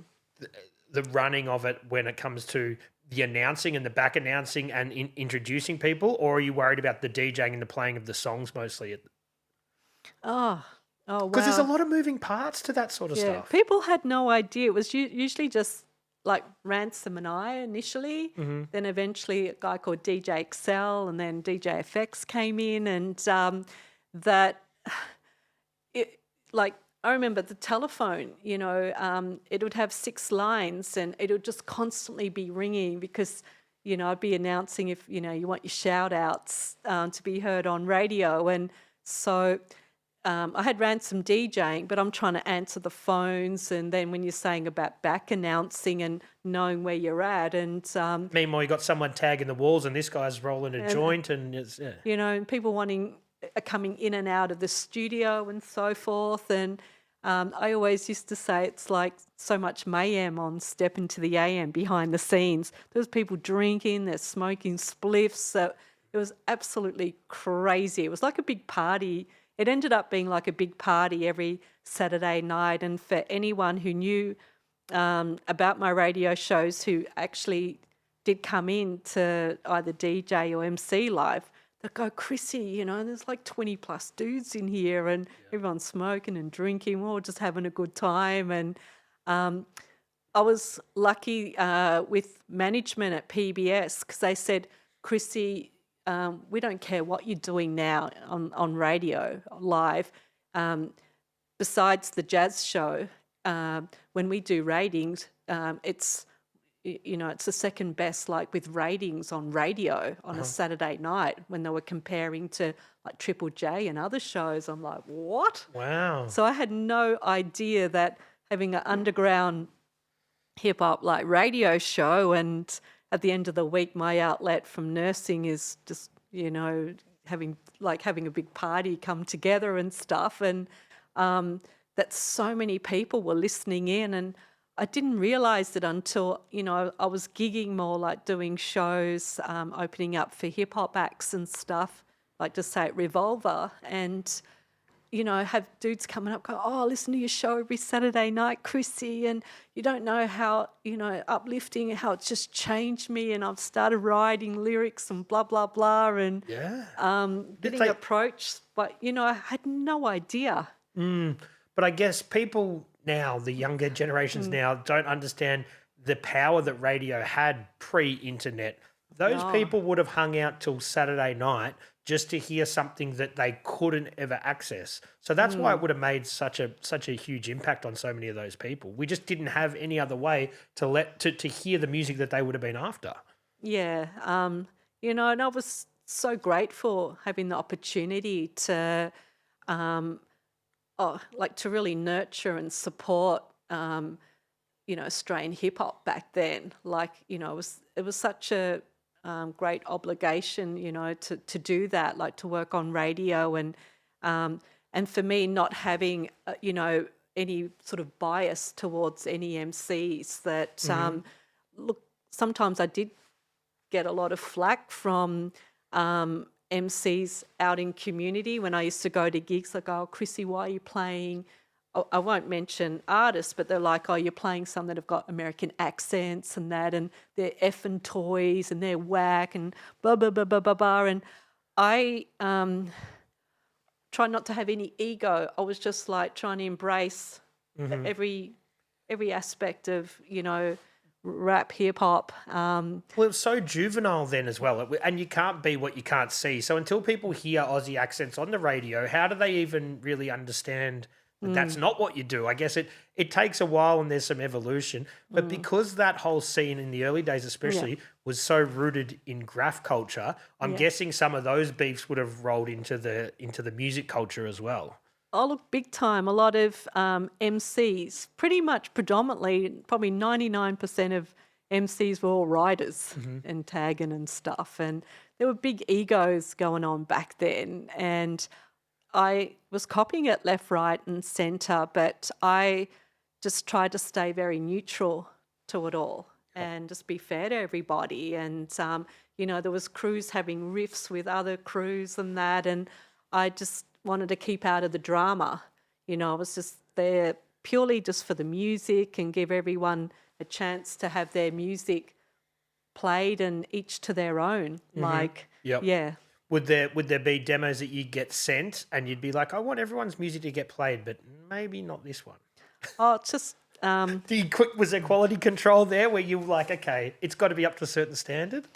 running of it when it comes to the announcing and the back announcing and introducing people, or are you worried about the DJing and the playing of the songs mostly?
Oh, wow.
Because there's a lot of moving parts to that sort of stuff.
People had no idea. It was usually just like Ransom and I initially, then eventually a guy called DJ Excel, and then DJ FX came in, and that it like I remember the telephone, it would have 6 lines and it would just constantly be ringing because, I'd be announcing if, you want your shout outs to be heard on radio. And so I had Ransom DJing, but I'm trying to answer the phones. And then when you're saying about back announcing and knowing where you're at, and
meanwhile, you got someone tagging the walls, and this guy's rolling a joint, and it's
and people coming in and out of the studio and so forth. And I always used to say it's like so much mayhem on Steppin To The AM behind the scenes. There was people drinking, they're smoking spliffs. So it was absolutely crazy. It was like a big party. It ended up being like a big party every Saturday night. And for anyone who knew about my radio shows, who actually did come in to either DJ or MC live, they'd go, Krisy, there's like 20 plus dudes in here and everyone's smoking and drinking. We're all just having a good time. And I was lucky with management at PBS because they said, Krisy, we don't care what you're doing now on radio, live. Besides the jazz show, when we do ratings, it's the second best, like with ratings on radio on a Saturday night when they were comparing to like Triple J and other shows. I'm like, what?
Wow.
So I had no idea that having an underground hip hop like radio show, and at the end of the week, my outlet from nursing is just, having a big party come together and stuff. And that so many people were listening in, and I didn't realise it until, I was gigging more, like doing shows, opening up for hip-hop acts and stuff, like just say at Revolver, and, have dudes coming up go, oh, listen to your show every Saturday night, Krisy, and you don't know how, uplifting, how it's just changed me, and I've started writing lyrics and blah, blah, blah, and getting approached, but, I had no idea.
But I guess people now, the younger generations now, don't understand the power that radio had pre-internet. Those people would have hung out till Saturday night just to hear something that they couldn't ever access. So that's why it would have made such a huge impact on so many of those people. We just didn't have any other way to hear the music that they would have been after.
Yeah, and I was so grateful having the opportunity to to really nurture and support, Australian hip hop back then. It was such a great obligation, to do that, like to work on radio, and for me not having, any sort of bias towards any MCs. That look, sometimes I did get a lot of flack from MCs out in community when I used to go to gigs, like, oh, Krisy, why are you playing? I won't mention artists, but they're like, oh, you're playing some that have got American accents and that, and they're effing toys and they're whack and blah, blah, blah, blah, blah, blah. And I try not to have any ego. I was just like trying to embrace every aspect of, rap, hip hop.
Well, it was so juvenile then as well, and you can't be what you can't see. So until people hear Aussie accents on the radio, how do they even really understand that that's not what you do? I guess it takes a while and there's some evolution, but because that whole scene in the early days especially was so rooted in graph culture, I'm guessing some of those beefs would have rolled into the music culture as well.
Oh, look, big time. A lot of MCs, pretty much predominantly, probably 99% of MCs were all writers and tagging and stuff. And there were big egos going on back then. And I was copying it left, right and centre, but I just tried to stay very neutral to it all and just be fair to everybody. And, there was crews having riffs with other crews and that, and I just wanted to keep out of the drama. I was just there purely just for the music and give everyone a chance to have their music played, and each to their own. Would
there be demos that you'd get sent and you'd be like, I want everyone's music to get played, but maybe not this one?
Oh, it's just
Was there quality control there where you were like, okay, it's got to be up to a certain standard?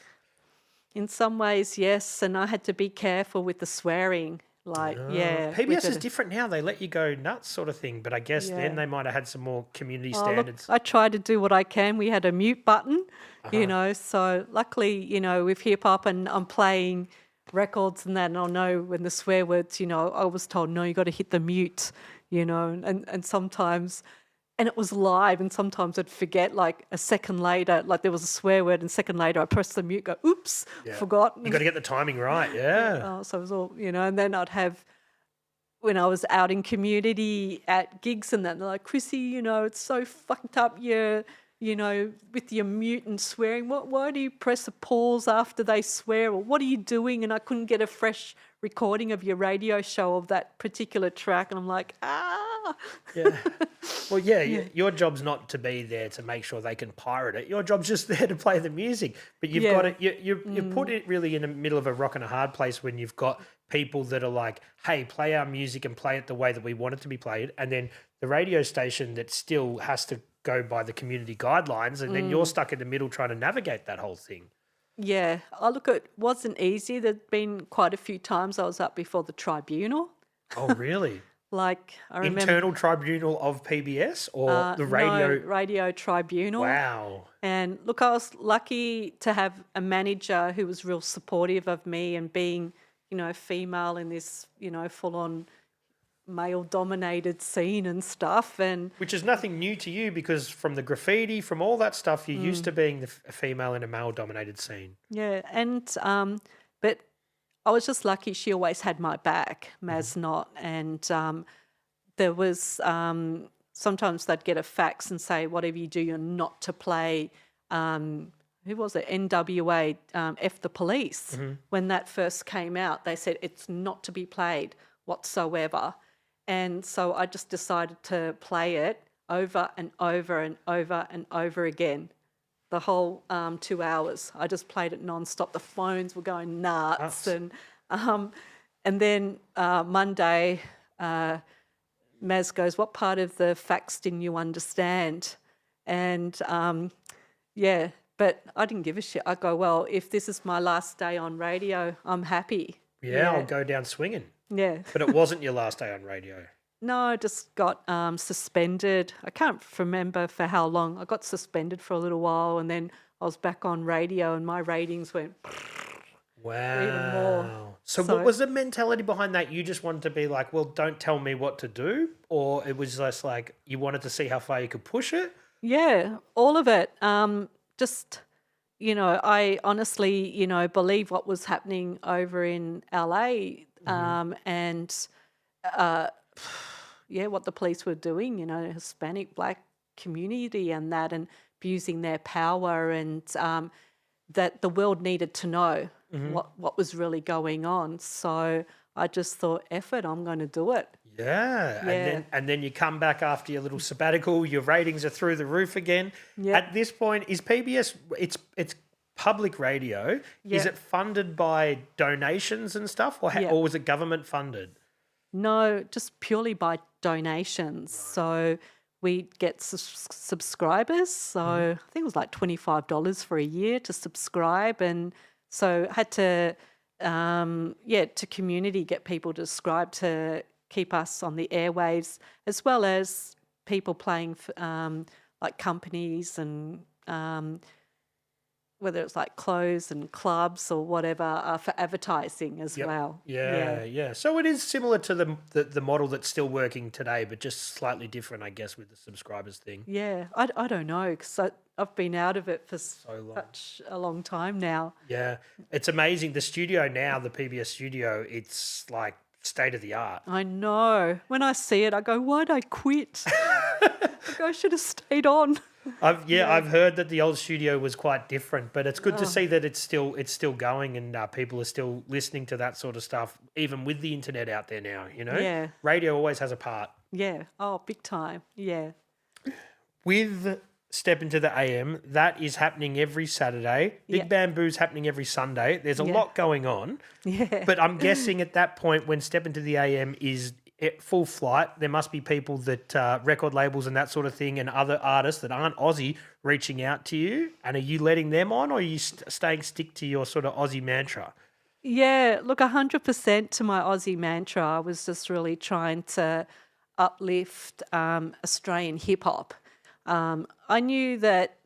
In some ways, yes, and I had to be careful with the swearing.
PBS is different now. They let you go nuts sort of thing, but I guess then they might have had some more community standards.
Look, I try to do what I can. We had a mute button, so luckily, with hip-hop and I'm playing records and that, and I'll know when the swear words, I was told, no, you got to hit the mute, and sometimes... And it was live, and sometimes I'd forget, like a second later, like there was a swear word, and a second later I pressed the mute, go, oops, forgot.
You got to get the timing right, yeah.
So it was all, and then I'd have, when I was out in community at gigs and that, they're like, Krisy, it's so fucked up, with your mute and swearing. Why do you press a pause after they swear? Or what are you doing? And I couldn't get a fresh recording of your radio show of that particular track. And I'm like,
Yeah. Well, your job's not to be there to make sure they can pirate it. Your job's just there to play the music. But you've got it, you put it really in the middle of a rock and a hard place when you've got people that are like, hey, play our music and play it the way that we want it to be played. And then the radio station that still has to go by the community guidelines, and then you're stuck in the middle trying to navigate that whole thing.
Yeah. Oh, look, it wasn't easy. There'd been quite a few times I was up before the tribunal.
Oh, really?
Like, I remember...
Internal tribunal of PBS or the radio?
No, radio tribunal.
Wow.
And look, I was lucky to have a manager who was real supportive of me, and being, female in this, full-on male-dominated scene and stuff. And
which is nothing new to you, because from the graffiti, from all that stuff, you're used to being a female in a male-dominated scene.
Yeah, and but I was just lucky she always had my back, Maz not. And there was sometimes they'd get a fax and say, whatever you do, you're not to play, who was it, NWA, F the Police. When that first came out, they said it's not to be played whatsoever. And so I just decided to play it over and over and over and over again. The whole 2 hours, I just played it nonstop. The phones were going nuts, and then Monday, Maz goes, "What part of the fax didn't you understand?" And but I didn't give a shit. I go, "Well, if this is my last day on radio, I'm happy."
Yeah, I'll go down swinging.
Yeah,
but it wasn't your last day on radio.
No, I just got suspended. I can't remember for how long. I got suspended for a little while, and then I was back on radio, and my ratings went even more.
So what was the mentality behind that? You just wanted to be like, well, don't tell me what to do? Or it was just like you wanted to see how far you could push it?
Yeah, all of it. Just, I honestly, believe what was happening over in LA and... what the police were doing, Hispanic, Black community and that, and abusing their power, and that the world needed to know what was really going on. So I just thought, F it, I'm going to do it.
Yeah. And then you come back after your little sabbatical, your ratings are through the roof again.
Yeah.
At this point, is PBS, it's public radio, is it funded by donations and stuff, or was it government funded?
No, just purely by donations. So we get subscribers. So I think it was like $25 for a year to subscribe. And so I had to, to community, get people to subscribe to keep us on the airwaves, as well as people playing for, like companies and whether it's like clothes and clubs or whatever, for advertising as well.
Yeah. So it is similar to the model that's still working today, but just slightly different, I guess, with the subscribers thing.
Yeah, I don't know, because I've been out of it for such a long time now.
Yeah, it's amazing. The studio now, the PBS studio, it's like state of the art.
I know. When I see it, I go, why'd I quit? I should have stayed on.
I've heard that the old studio was quite different, but it's good to see that it's still going, and people are still listening to that sort of stuff, even with the internet out there now.
Yeah.
Radio always has a part.
Yeah. Oh, big time. Yeah.
With Steppin To The AM, that is happening every Saturday. Big Bamboo's happening every Sunday. There's a lot going on.
Yeah.
But I'm guessing at that point, when Steppin To The AM is full flight, there must be people that record labels and that sort of thing and other artists that aren't Aussie reaching out to you. And are you letting them on, or are you staying stick to your sort of Aussie mantra?
Yeah, look, 100% to my Aussie mantra. I was just really trying to uplift Australian hip hop. I knew that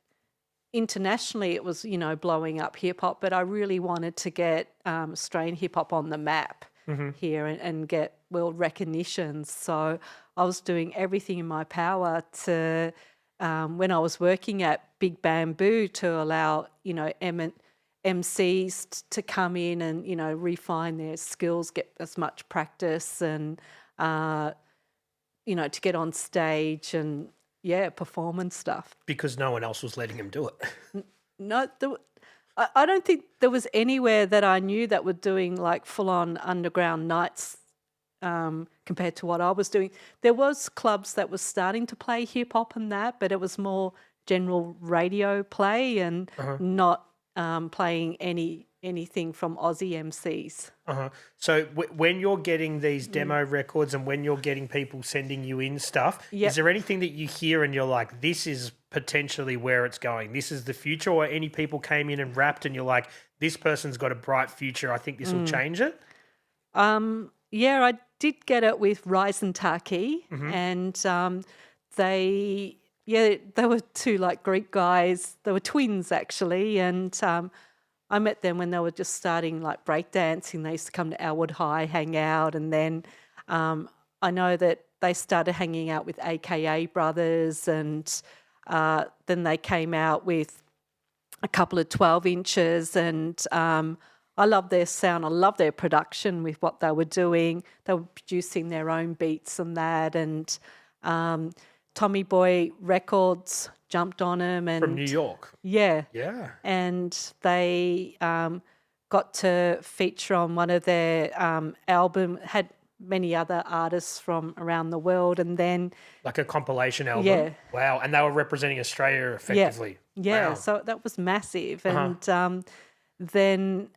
internationally it was, blowing up hip hop, but I really wanted to get Australian hip hop on the map here and get world recognition. So I was doing everything in my power to, when I was working at Big Bamboo, to allow, MCs to come in and, refine their skills, get as much practice and, to get on stage and, perform and stuff.
Because no one else was letting him do it.
No, I don't think there was anywhere that I knew that were doing like full-on underground nights compared to what I was doing. There was clubs that were starting to play hip-hop and that, but it was more general radio play and not playing anything from Aussie MCs.
So when you're getting these demo records and when you're getting people sending you in stuff, is there anything that you hear and you're like, this is potentially where it's going, this is the future? Or any people came in and rapped and you're like, this person's got a bright future, I think this will change it?
Yeah, I did get it with Rise and Taki, and they were two like Greek guys. They were twins actually, and I met them when they were just starting like breakdancing. They used to come to Elwood High, hang out, and then I know that they started hanging out with AKA Brothers, and then they came out with a couple of 12 inches, and I love their sound. I love their production with what they were doing. They were producing their own beats and that, and Tommy Boy Records jumped on them. And
from New York.
Yeah.
Yeah.
And they got to feature on one of their album, had many other artists from around the world, and then... Like
a compilation album?
Yeah.
Wow. And they were representing Australia effectively?
Yeah.
Wow.
So that was massive. And then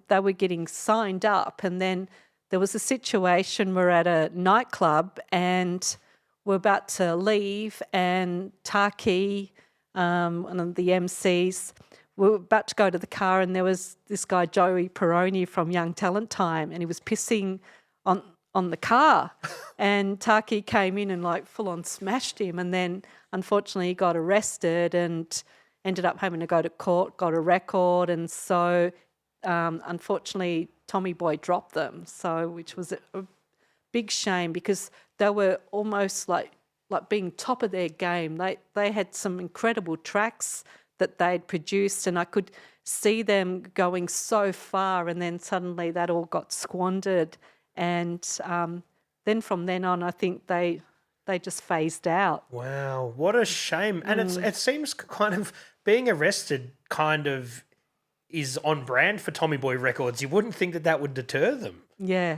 they were getting signed up, and then there was a situation, we're at a nightclub and we're about to leave, and Taki, one of the MCs, we were about to go to the car, and there was this guy, Joey Peroni from Young Talent Time, and he was pissing on the car. And Taki came in and like full on smashed him, and then unfortunately he got arrested and ended up having to go to court, got a record, and so unfortunately Tommy Boy dropped them, so which was a big shame because they were almost like being top of their game. They had some incredible tracks that they'd produced, and I could see them going so far, and then suddenly that all got squandered, and then from then on I think they just phased out.
Wow, what a shame. And it seems kind of being arrested kind of is on brand for Tommy Boy Records. You wouldn't think that would deter them.
Yeah.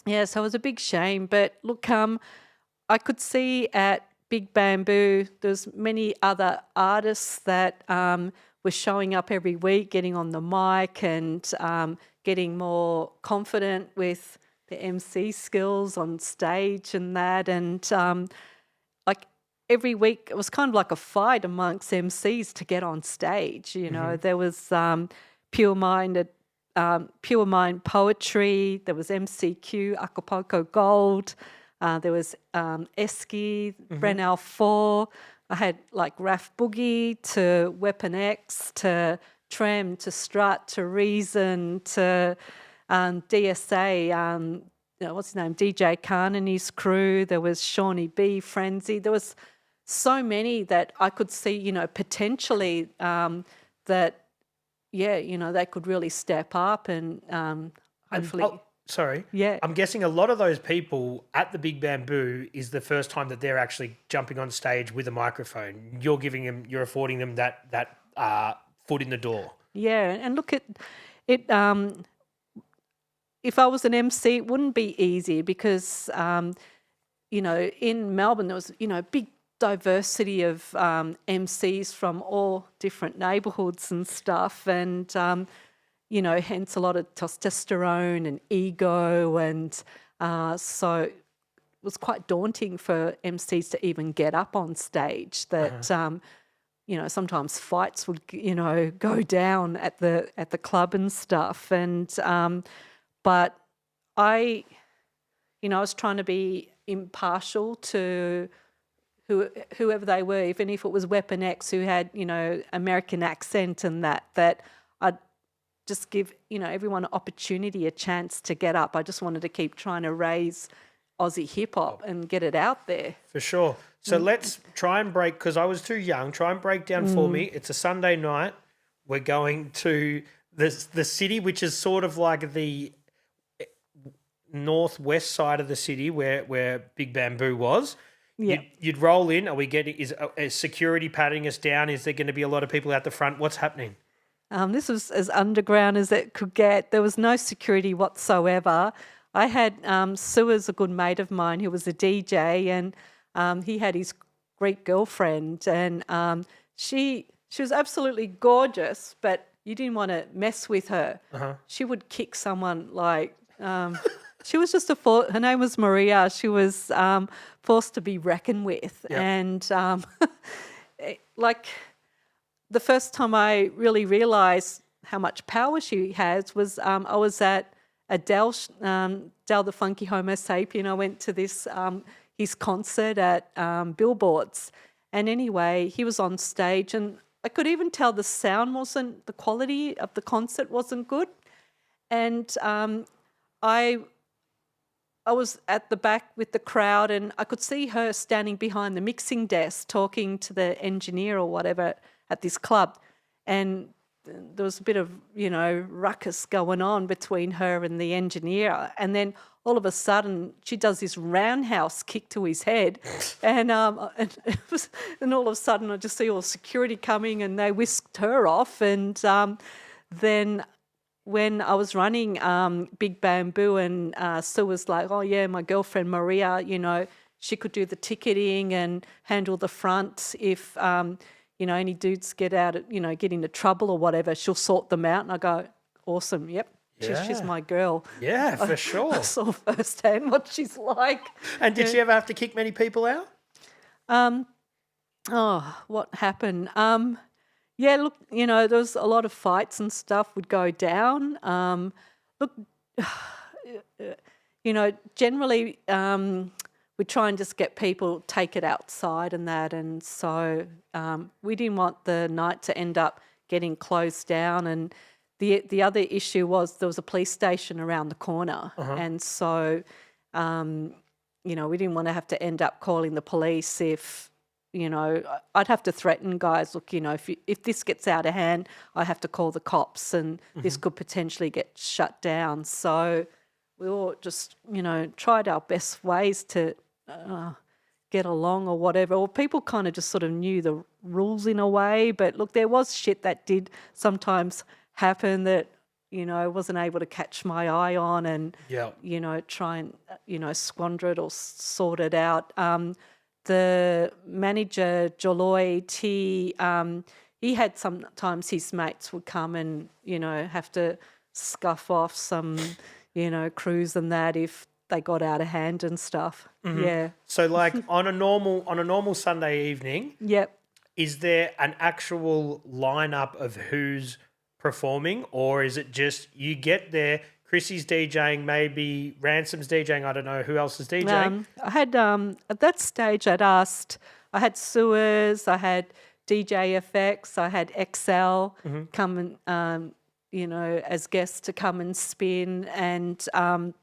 Yeah, so it was a big shame. But look, I could see at Big Bamboo there's many other artists that were showing up every week, getting on the mic and getting more confident with the MC skills on stage and that. And like every week it was kind of like a fight amongst MCs to get on stage. There was Pure Mind Poetry, there was MCQ, Acapulco Gold, there was Esky, Brennell 4. I had like Raf Boogie to Weapon X to Trem to Strut to Reason to DSA, what's his name, DJ Khan and his crew. There was Shawnee B, Frenzy. There was so many that I could see, potentially that, they could really step up and hopefully...
Sorry.
Yeah.
I'm guessing a lot of those people at the Big Bamboo is the first time that they're actually jumping on stage with a microphone. You're affording them that foot in the door.
Yeah, and look at it. If I was an MC, it wouldn't be easy because, in Melbourne there was, big diversity of MCs from all different neighbourhoods and stuff, and hence a lot of testosterone and ego, and So it was quite daunting for MCs to even get up on stage. That sometimes fights would go down at the club and stuff. And but I was trying to be impartial to whoever they were, even if it was Weapon X who had, American accent and that I'd just give, everyone an opportunity, a chance to get up. I just wanted to keep trying to raise Aussie hip-hop and get it out there.
For sure. So let's try and break, because I was too young, try and break down for me. It's a Sunday night. We're going to the city, which is sort of like the northwest side of the city where Big Bamboo was.
Yeah.
You'd roll in. Are we getting? Is security patting us down? Is there going to be a lot of people out the front? What's happening?
This was as underground as it could get. There was no security whatsoever. I had Sue's a good mate of mine who was a DJ, and he had his Greek girlfriend, and she was absolutely gorgeous, but you didn't want to mess with her. She would kick someone like. She was just her name was Maria. She was forced to be reckoned with. Yep. And like the first time I really realised how much power she has was I was at Adele the Funky Homo Sapien. I went to this his concert at Billboards. And anyway, he was on stage and I could even tell the quality of the concert wasn't good. And I was at the back with the crowd and I could see her standing behind the mixing desk talking to the engineer or whatever at this club. And there was a bit of, ruckus going on between her and the engineer. And then all of a sudden she does this roundhouse kick to his head. And all of a sudden I just see all security coming and they whisked her off. And then when I was running Big Bamboo and Sue was like, oh, yeah, my girlfriend Maria, she could do the ticketing and handle the front if, any dudes get into trouble or whatever, she'll sort them out. And I go, awesome, yep, she's my girl.
Yeah, for sure.
I saw firsthand what she's like.
And did she ever have to kick many people out?
What happened? Yeah, look, there was a lot of fights and stuff would go down. Generally we try and just get people, take it outside and that. And so we didn't want the night to end up getting closed down. And the other issue was there was a police station around the corner. And so, we didn't want to have to end up calling the police if, I'd have to threaten guys, look, if this gets out of hand, I have to call the cops and this could potentially get shut down. So we all just, tried our best ways to get along or whatever. Or people kind of just sort of knew the rules in a way. But look, there was shit that did sometimes happen that, I wasn't able to catch my eye on and, try and, squander it or sort it out. The manager, Joloid, he had sometimes his mates would come and, have to scuff off some, crews and that if they got out of hand and stuff. Yeah.
So like on a normal Sunday evening,
yep.
Is there an actual lineup of who's performing, or is it just you get there, Krisy's DJing, maybe Ransom's DJing, I don't know who else is DJing?
I had at that stage I had Suez, I had DJ FX, I had XL come and as guests to come and spin, and I'm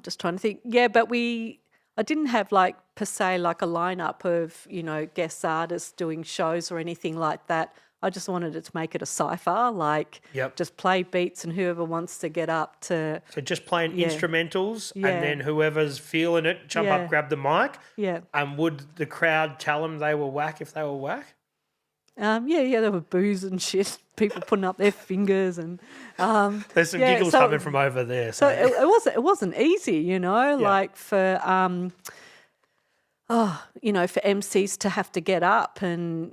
just trying to think. Yeah, but I didn't have per se a lineup of guest artists doing shows or anything like that. I just wanted it to make it a cypher, just play beats and whoever wants to get up to... So
just playing instrumentals and then whoever's feeling it, jump up, grab the mic.
Yeah.
And would the crowd tell them they were whack if they were whack?
There were boos and shit, people putting up their fingers and...
There's some giggles coming from over there.
So it wasn't easy, for... for MCs to have to get up and,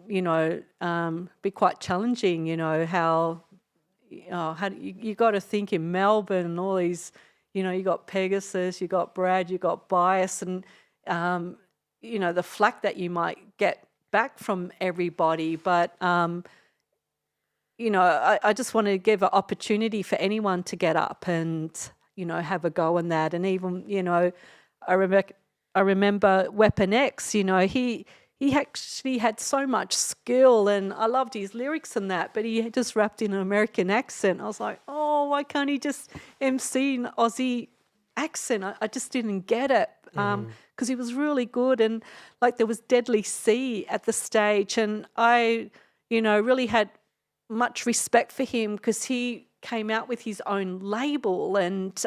be quite challenging, how you got to think in Melbourne and all these, You know, you got Pegasus, you got Brad, you got Bias, and you know, the flack that you might get back from everybody. But you know, I just want to give an opportunity for anyone to get up and, you know, have a go in that. And even, you know, I remember Weapon X, you know, he actually had so much skill, and I loved his lyrics and that, but he just rapped in an American accent. I was like, oh, why can't he just MC an Aussie accent? I just didn't get it, because he was really good. And like, there was Deadly Sea at the stage, and I, you know, really had much respect for him because he came out with his own label, and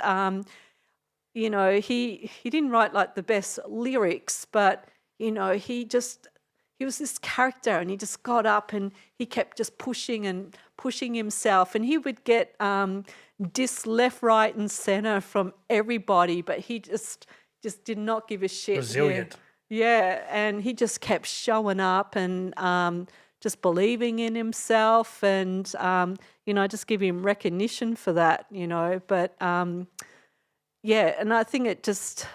you know, he didn't write like the best lyrics, but you know, he was this character, and he just got up and he kept just pushing and pushing himself, and he would get diss left, right, and center from everybody, but he just did not give a shit.
Resilient.
Yeah, and he just kept showing up and just believing in himself, and you know, I just give him recognition for that, you know. But yeah, and I think it just,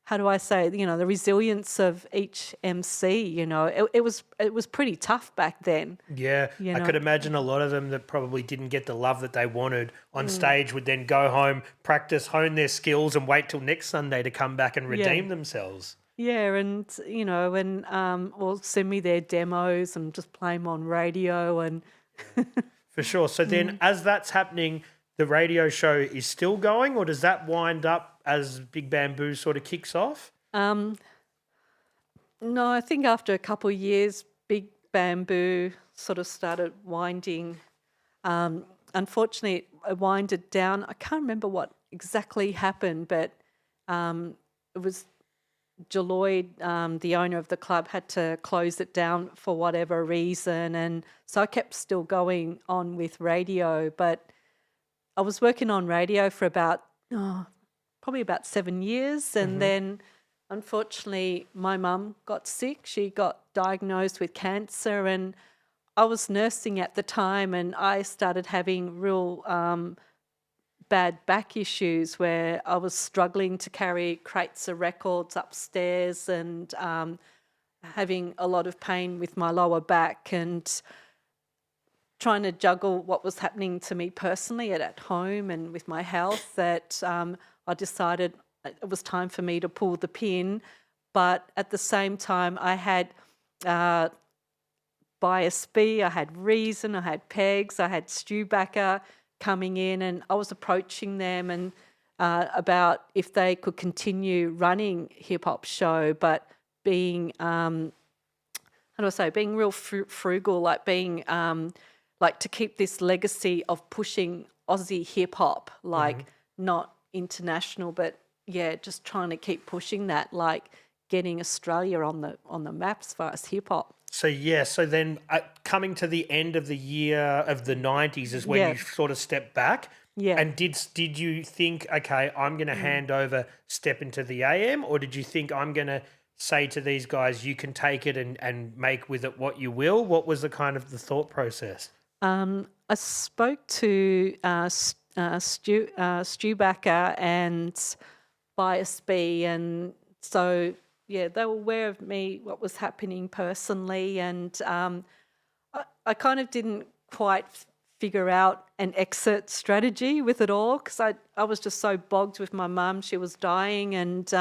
how do I say, you know, the resilience of each MC, you know, it was pretty tough back then.
Yeah,
you
I
know.
could imagine a lot of them that probably didn't get the love that they wanted on stage would then go home, practice, hone their skills, and wait till next Sunday to come back and redeem themselves.
Yeah, and you know, and or send me their demos and just play them on radio, and
For sure. So then as that's happening, the radio show is still going, or does that wind up as Big Bamboo sort of kicks off?
no, I think after a couple of years, Big Bamboo sort of started winding. Unfortunately, it winded down. I can't remember what exactly happened, but it was Deloitte, the owner of the club, had to close it down for whatever reason, and so I kept still going on with radio. But I was working on radio for about probably about 7 years, and then unfortunately my mum got sick. She got diagnosed with cancer, and I was nursing at the time, and I started having real bad back issues where I was struggling to carry crates of records upstairs, and having a lot of pain with my lower back, and trying to juggle what was happening to me personally at home and with my health, that I decided it was time for me to pull the pin. But at the same time, I had Bias B, I had Reason, I had Pegs, I had Stu Backer coming in, and I was approaching them and about if they could continue running Hip Hop Show, but being, how do I say, being real frugal, like being, like to keep this legacy of pushing Aussie hip hop, like not international, but yeah, just trying to keep pushing that, like getting Australia on the map as far as hip hop.
So yeah, so then coming to the end of the year of the 90s is when you sort of stepped back.
Yeah.
And did you think, okay, I'm going to hand over Step Into The AM, or did you think I'm going to say to these guys, you can take it and make with it what you will? What was the kind of the thought process?
I spoke to Stu Backer and Bias B, and so yeah, they were aware of me, what was happening personally, and I kind of didn't quite figure out an exit strategy with it all, because I was just so bogged with my mum. She was dying, and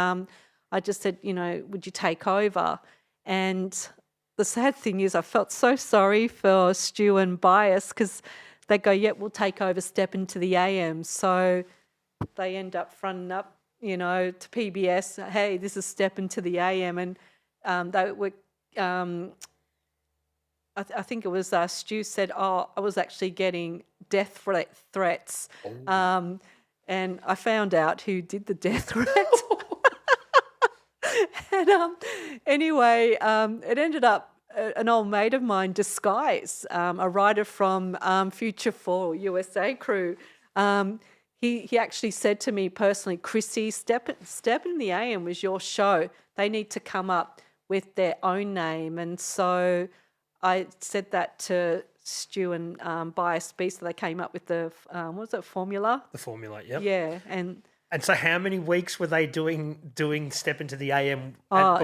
I just said, you know, would you take over? And the sad thing is I felt so sorry for Stu and Bias, because they go, yeah, we'll take over Step Into The AM. So they end up fronting up, you know, to PBS, hey, this is Step Into The AM. And they were, I think it was Stu said, oh, I was actually getting death threats. Oh. And I found out who did the death threat. And anyway, it ended up an old mate of mine, Disguise, a writer from Future 4 USA crew. He actually said to me personally, Krisy, Step In The AM was your show. They need to come up with their own name. And so I said that to Stu and Bias B, so they came up with the, what was it, formula?
The formula, yep.
Yeah, and
And so how many weeks were they doing Step Into The AM
before?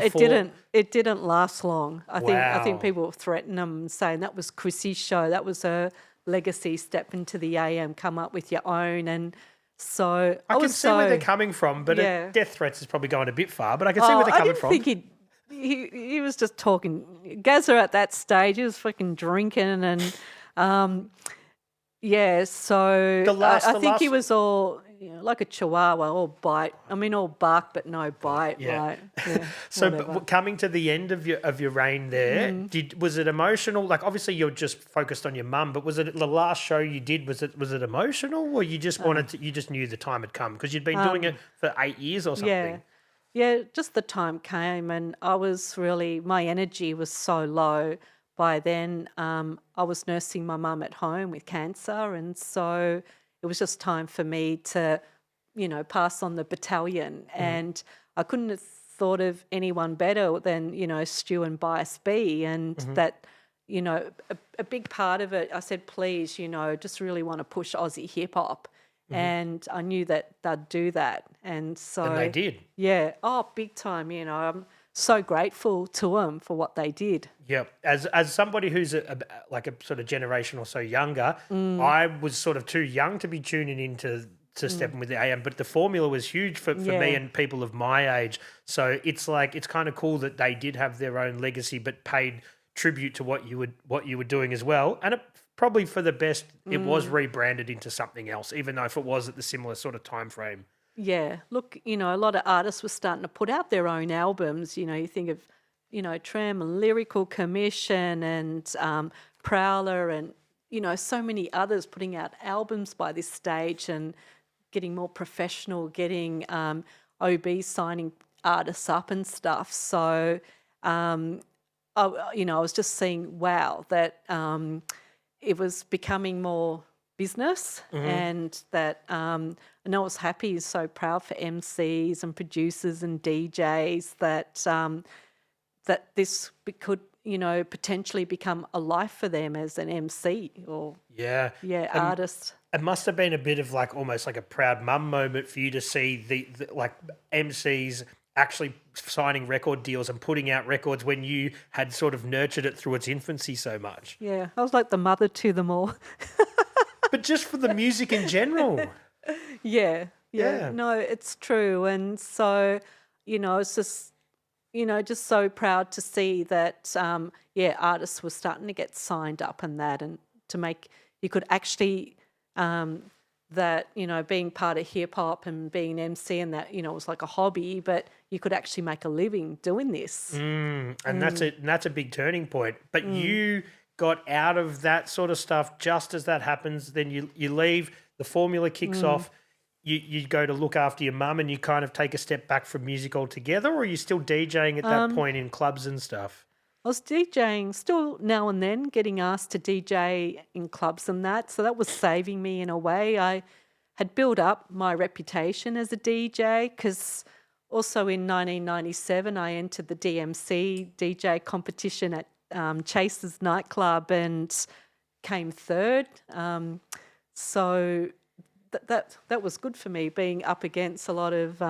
It didn't last long. I think
Wow.
people threatened them saying that was Krisy's show. That was a legacy. Step Into The AM, come up with your own. And so
I can see where they're coming from, but death threats is probably going a bit far, but I can see where they're coming from.
I didn't think he was just talking. Gazza at that stage, he was fucking drinking and so I think he was all like a chihuahua, all bite. I mean, all bark but no bite.
Yeah.
Right? Yeah.
So coming to the end of your reign there, was it emotional? Like obviously you're just focused on your mum, but was it the last show you did? Was it emotional, or you just you just knew the time had come because you'd been doing it for 8 years or something?
Yeah, just the time came, and my energy was so low. By then, I was nursing my mum at home with cancer, and so it was just time for me to, pass on the baton. And I couldn't have thought of anyone better than, Stu and Bias B. And that, a big part of it, I said, please, just really want to push Aussie hip hop. And I knew that they'd do that. And so...
And they did.
Yeah. Oh, big time, I'm so grateful to them for what they did.
Yep. As somebody who's like a sort of generation or so younger, I was sort of too young to be tuning into Stepping with the AM, but the formula was huge for me and people of my age. So it's kind of cool that they did have their own legacy, but paid tribute to what you were doing as well. And probably for the best, it was rebranded into something else, even though if it was at the similar sort of time frame.
Yeah. Look, a lot of artists were starting to put out their own albums. You think of, Tram and Lyrical Commission and Prowler and, so many others putting out albums by this stage and getting more professional, getting OB signing artists up and stuff. So, I was just seeing, wow, that it was becoming more business and that and I was happy, so proud for MCs and producers and DJs that that this could potentially become a life for them as an MC or artist.
It must have been a bit of almost like a proud mum moment for you to see the MCs actually signing record deals and putting out records when you had sort of nurtured it through its infancy so much.
Yeah, I was like the mother to them all.
But just for the music in general.
Yeah. No, it's true. And so, it's just, just so proud to see that, artists were starting to get signed up and that, and to make, you could actually, that, being part of hip hop and being an MC and that, it was like a hobby, but you could actually make a living doing this.
And that's a big turning point. But you got out of that sort of stuff just as that happens, then you leave, the formula kicks off, you go to look after your mum and you kind of take a step back from music altogether, or are you still DJing at that point in clubs and stuff?
I was DJing still now and then, getting asked to DJ in clubs and that, so that was saving me in a way. I had built up my reputation as a DJ because also in 1997 I entered the DMC DJ competition at Chase's nightclub and came third. So that was good for me, being up against a lot of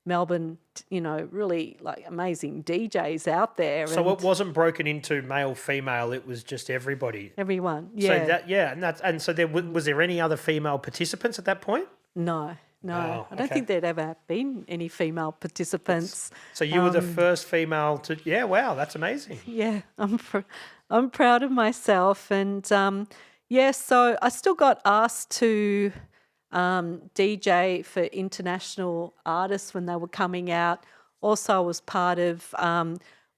Melbourne, really amazing DJs out there.
So it wasn't broken into male, female; it was just everybody.
Everyone, yeah.
So was there any other female participants at that point?
No. I don't think there'd ever been any female participants.
So you were the first female to... Yeah, wow, that's amazing.
Yeah, I'm proud of myself. And, so I still got asked to DJ for international artists when they were coming out. Also, I was part of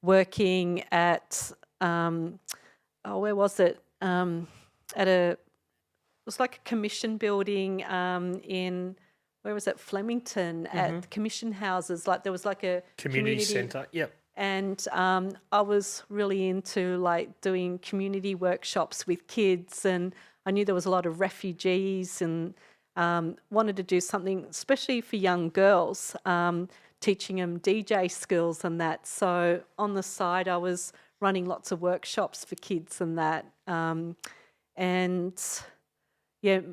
working at... where was it? It was like a commission building in... Where was it? Flemington at the commission houses. There was a
community centre. Yep.
And I was really into doing community workshops with kids, and I knew there was a lot of refugees, and wanted to do something especially for young girls, teaching them DJ skills and that. So on the side, I was running lots of workshops for kids and that.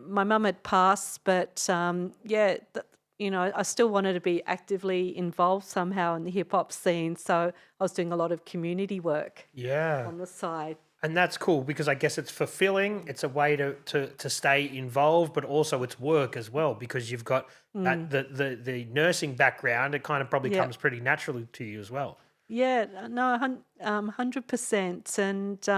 My mum had passed, but I still wanted to be actively involved somehow in the hip hop scene. So I was doing a lot of community work on the side.
And that's cool because I guess it's fulfilling. It's a way to stay involved, but also it's work as well because you've got that the nursing background. It kind of probably comes pretty naturally to you as well.
Yeah, no, 100%. And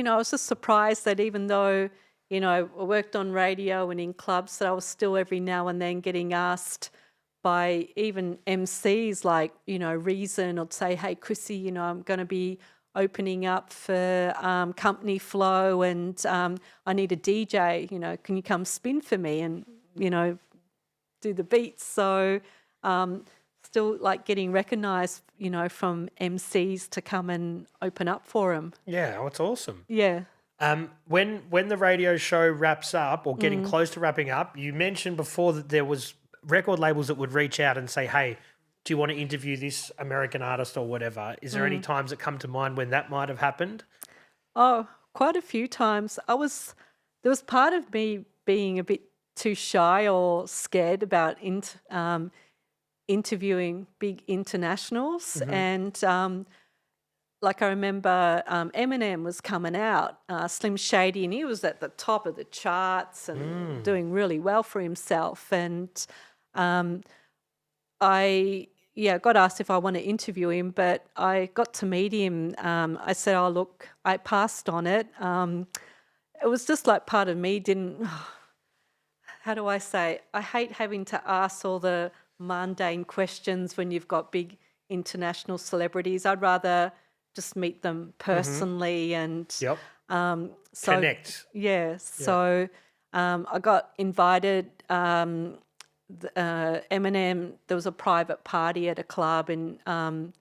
I was just surprised that even though, I worked on radio and in clubs, that I was still every now and then getting asked by even MCs like, Reason, or say, hey, Krisy, I'm going to be opening up for Company Flow and I need a DJ, can you come spin for me and, do the beats? So still like getting recognised, from MCs to come and open up for them.
Yeah, it's awesome.
Yeah.
When the radio show wraps up or getting close to wrapping up, you mentioned before that there was record labels that would reach out and say, hey, do you want to interview this American artist or whatever? Is there any times that come to mind when that might have happened?
Oh, quite a few times. There was part of me being a bit too shy or scared about interviewing big internationals. And like I remember Eminem was coming out, Slim Shady, and he was at the top of the charts and doing really well for himself. And I got asked if I want to interview him, but I got to meet him. I said, oh, look, I passed on it. It was just like part of me didn't, how do I say, I hate having to ask all the mundane questions when you've got big international celebrities. I'd rather just meet them personally and
connect.
Yeah. So I got invited. Eminem, there was a private party at a club in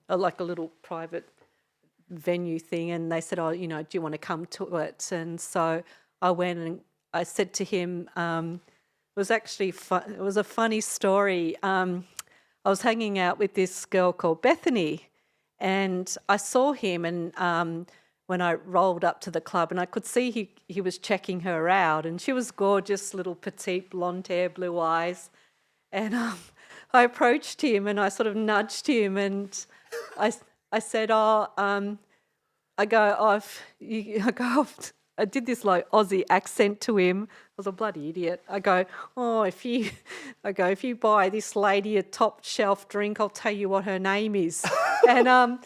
like a little private venue thing, and they said, oh, do you want to come to it? And so I went and I said to him, it was actually fun. It was a funny story. I was hanging out with this girl called Bethany, and I saw him, and when I rolled up to the club, and I could see he was checking her out, and she was gorgeous, little petite, blonde hair, blue eyes. And I approached him and I sort of nudged him, and I said, I did this like Aussie accent to him. I was a bloody idiot. I go, if you buy this lady a top shelf drink, I'll tell you what her name is. And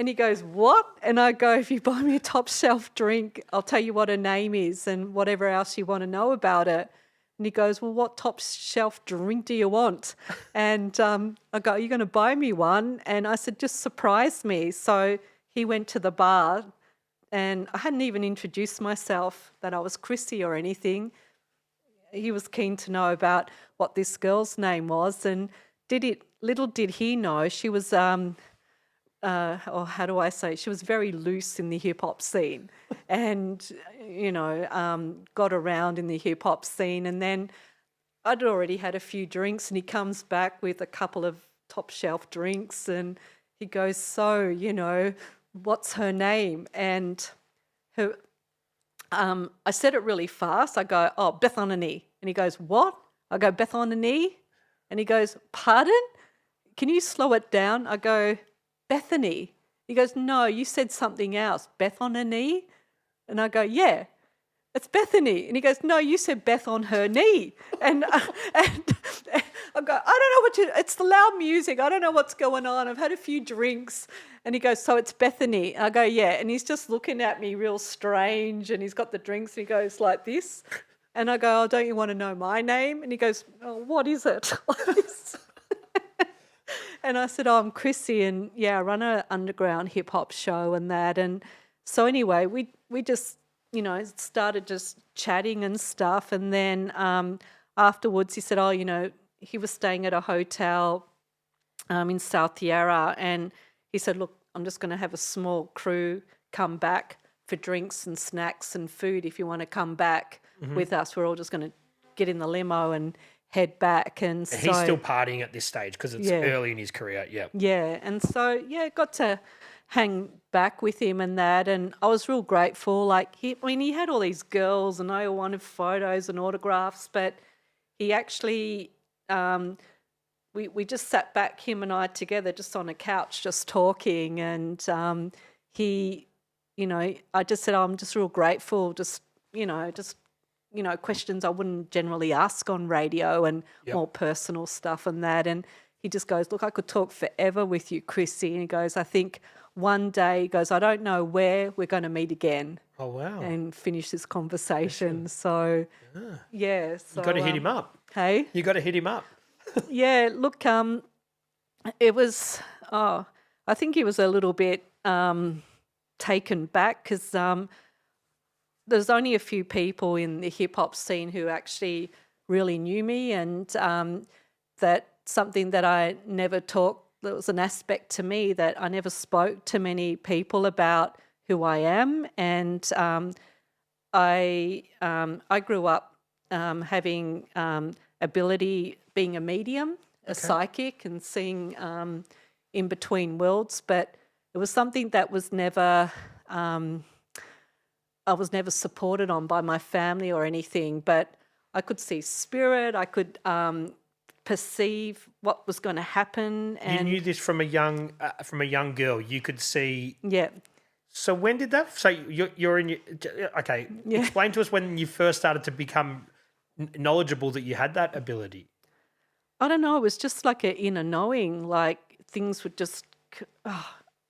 he goes, what? And I go, if you buy me a top shelf drink, I'll tell you what her name is and whatever else you want to know about it. And he goes, well, what top shelf drink do you want? And I go, are you going to buy me one? And I said, just surprise me. So he went to the bar, and I hadn't even introduced myself that I was Krisy or anything. He was keen to know about what this girl's name was, and little did he know she was, or how do I say, she was very loose in the hip-hop scene and, got around in the hip-hop scene. And then I'd already had a few drinks, and he comes back with a couple of top-shelf drinks, and he goes, so, what's her name? And I said it really fast. I go, oh, Bethany. And he goes, what? I go, Bethany. And he goes, pardon? Can you slow it down? I go, Bethany. He goes, no, you said something else. Bethany? And I go, yeah, it's Bethany. And he goes, no, you said Beth on her knee. And I go, I don't know it's the loud music. I don't know what's going on. I've had a few drinks. And he goes, so it's Bethany. And I go, yeah. And he's just looking at me real strange, and he's got the drinks, and he goes like this. And I go, oh, don't you want to know my name? And he goes, oh, what is it? And I said, oh, I'm Krisy, and I run an underground hip hop show and that. And so anyway, we just, started just chatting and stuff. And then afterwards he said, oh, he was staying at a hotel in South Yarra, and he said, look, I'm just going to have a small crew come back for drinks and snacks and food. If you want to come back with us, we're all just going to get in the limo and head back. And
he's still partying at this stage because it's early in his career. Yeah.
Yeah. And so, got to hang back with him and that, and I was real grateful. Like he had all these girls, and I wanted photos and autographs, but he actually, we just sat back, him and I together, just on a couch, just talking, and he, I just said, I'm just real grateful, just questions I wouldn't generally ask on radio and more personal stuff and that. And he just goes, look, I could talk forever with you, Krisy. And he goes, I think one day, he goes, I don't know where we're going to meet again.
Oh, wow.
And finish this conversation. So, yeah. So,
you got to hit him up.
Hey?
You got to hit him up.
Yeah, look, it was, I think he was a little bit taken back because there's only a few people in the hip hop scene who actually really knew me, and that something that I never talked, there was an aspect to me that I never spoke to many people about who I am. And I grew up having ability, being a medium, a psychic, and seeing in between worlds, but it was something that was never I was never supported on by my family or anything, but I could see spirit, I could perceive what was going to happen. And
you knew this from a young girl. You could see.
Yeah.
So when did that? So you're in your. Okay.
Yeah.
Explain to us when you first started to become knowledgeable that you had that ability.
I don't know. It was just like an inner knowing. Like things would just.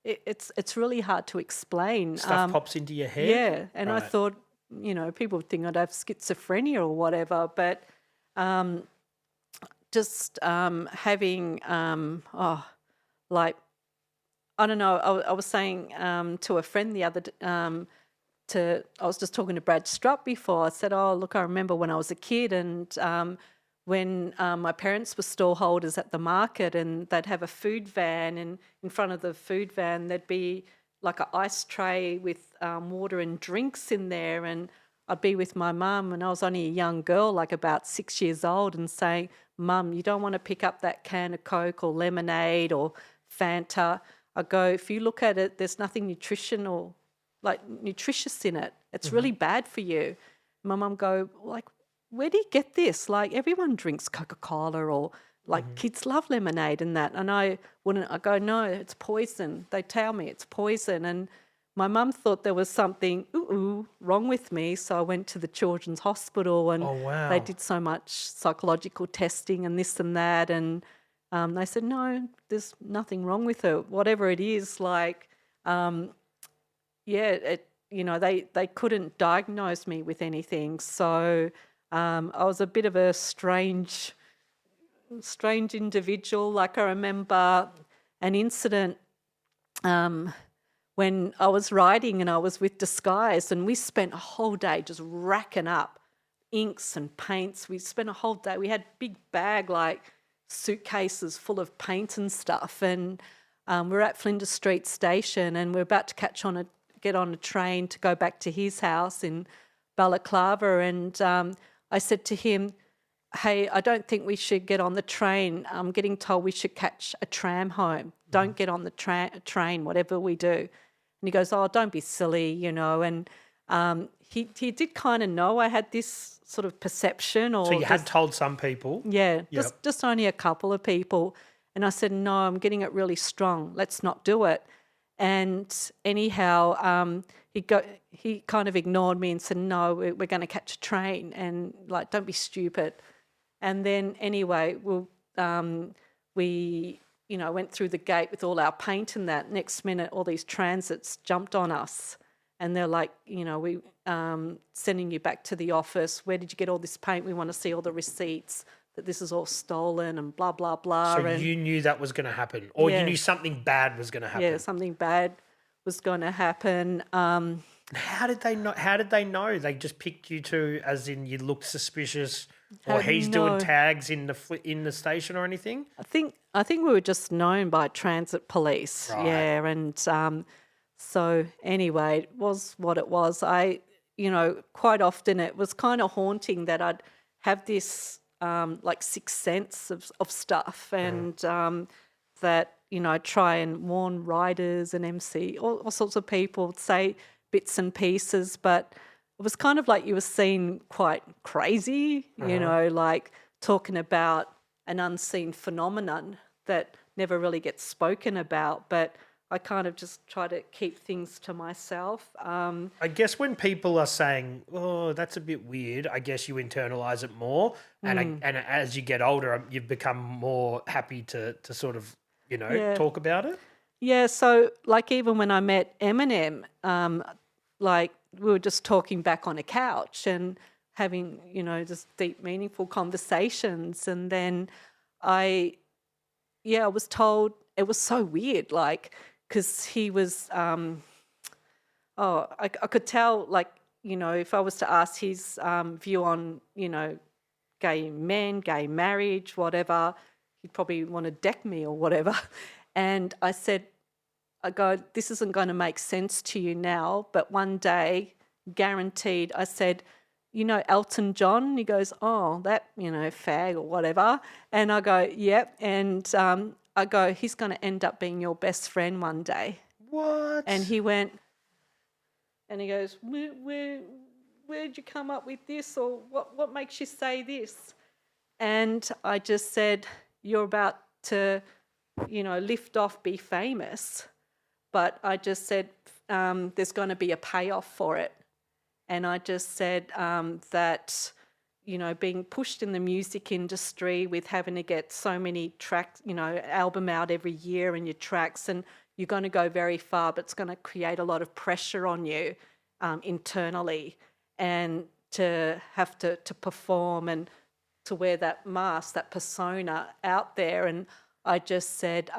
It's really hard to explain.
Stuff pops into your head.
Yeah, and
right.
I thought, people would think I'd have schizophrenia or whatever, but just having, like, I don't know, I was saying to a friend the other I was just talking to Brad Strutt before. I said, oh, look, I remember when I was a kid and when my parents were stallholders at the market, and they'd have a food van, and in front of the food van there'd be like an ice tray with water and drinks in there, and I'd be with my mum, and I was only a young girl, like about 6 years old, and saying, Mum, you don't want to pick up that can of Coke or lemonade or Fanta. I go, if you look at it, there's nothing nutritional, like nutritious in it. It's really bad for you. My mum go, like, where do you get this? Like, everyone drinks Coca-Cola, or like kids love lemonade and that. And I go, no, it's poison. They tell me it's poison. And my mum thought there was something wrong with me. So I went to the Children's Hospital, and they did so much psychological testing and this and that. And they said, no, there's nothing wrong with her. Whatever it is, like, they couldn't diagnose me with anything. So I was a bit of a strange individual. Like, I remember an incident when I was riding and I was with Disguise, and we spent a whole day just racking up inks and paints. We spent a whole day. We had big bag, like suitcases full of paint and stuff, and we're at Flinders Street Station, and we're about to get on a train to go back to his house in Balaclava, and I said to him, hey, I don't think we should get on the train. I'm getting told we should catch a tram home. Don't get on the train, whatever we do. And he goes, oh, don't be silly, And he did kind of know I had this sort of perception. Or
so you had told some people?
Yeah, just only a couple of people. And I said, no, I'm getting it really strong. Let's not do it. And anyhow, he kind of ignored me and said, no, we're going to catch a train, and like, don't be stupid. And then anyway, we went through the gate with all our paint and that. Next minute, all these transits jumped on us, and they're like, we sending you back to the office. Where did you get all this paint? We want to see all the receipts that this is all stolen and blah, blah, blah.
So you knew that was going to happen, or you knew something bad was going to happen?
Yeah, something bad was going to happen.
How did they know? They just picked you two, as in you looked suspicious, or he's doing tags in the station or anything?
I think we were just known by transit police.
Right.
Yeah, and so anyway, it was what it was. Quite often it was kind of haunting that I'd have this like sixth sense of stuff, and that try and warn writers and MC, all sorts of people, say bits and pieces, but it was kind of like you were seen quite crazy, like talking about an unseen phenomenon that never really gets spoken about, but I kind of just try to keep things to myself.
I guess when people are saying, "Oh, that's a bit weird," I guess you internalize it more, and as you get older, you've become more happy to sort of talk about it.
Yeah, so like even when I met Eminem, like we were just talking back on a couch and having just deep, meaningful conversations, and then I was told it was so weird, like. Because he was, I could tell, like, if I was to ask his view on, gay men, gay marriage, whatever, he'd probably want to deck me or whatever. And I go, this isn't going to make sense to you now, but one day, guaranteed, I said, Elton John? He goes, oh, that, fag or whatever. And I go, yep. And I go, he's going to end up being your best friend one day.
What?
And he went, and he goes, where'd you come up with this? Or what makes you say this? And I just said, you're about to, lift off, be famous. But I just said, there's going to be a payoff for it. And I just said that, being pushed in the music industry with having to get so many tracks, album out every year and your tracks, and you're going to go very far, but it's going to create a lot of pressure on you internally, and to have to perform and to wear that mask, that persona out there. And I just said,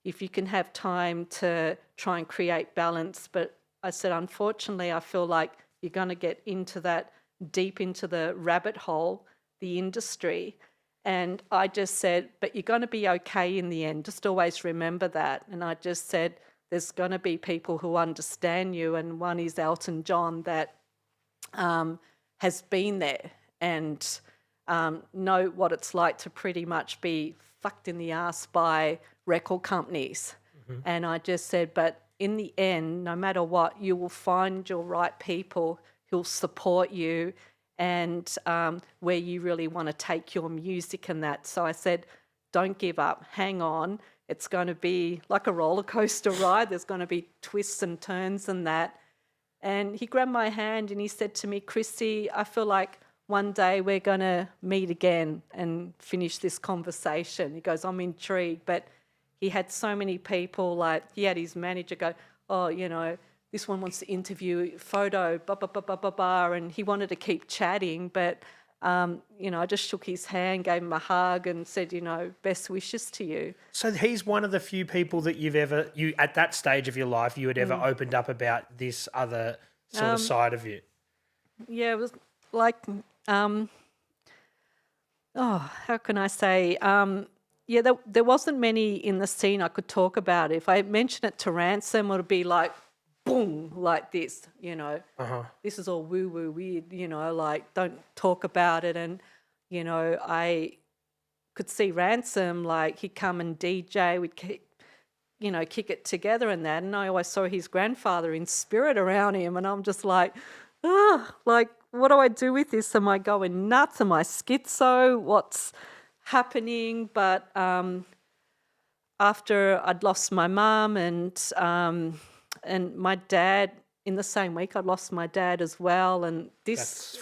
if you can have time to try and create balance, but I said, unfortunately, I feel like you're going to get into that deep into the rabbit hole, the industry. And I just said, but you're going to be okay in the end. Just always remember that. And I just said, there's going to be people who understand you. And one is Elton John that has been there and know what it's like to pretty much be fucked in the ass by record companies. And I just said, but in the end, no matter what, you will find your right people who'll support you and where you really want to take your music and that. So I said, don't give up, hang on. It's going to be like a roller coaster ride. There's going to be twists and turns and that. And he grabbed my hand and he said to me, Krisy, I feel like one day we're going to meet again and finish this conversation. He goes, I'm intrigued. But he had so many people, like he had his manager go, oh, this one wants to interview, photo, blah, blah, blah, blah, blah, blah. And he wanted to keep chatting, but, I just shook his hand, gave him a hug and said, best wishes to you.
So he's one of the few people that you at that stage of your life, you had ever opened up about this other sort of side of you.
Yeah, it was like, how can I say? There wasn't many in the scene I could talk about. If I mention it to Ransom, it would be like, boom, like this, This is all woo-woo weird, like don't talk about it. And, I could see Ransom, like he'd come and DJ, we'd kick it together and that. And I always saw his grandfather in spirit around him. And I'm just like, like, what do I do with this? Am I going nuts? Am I schizo? What's happening? But after I'd lost my mum and my dad, in the same week, I'd lost my dad as well. And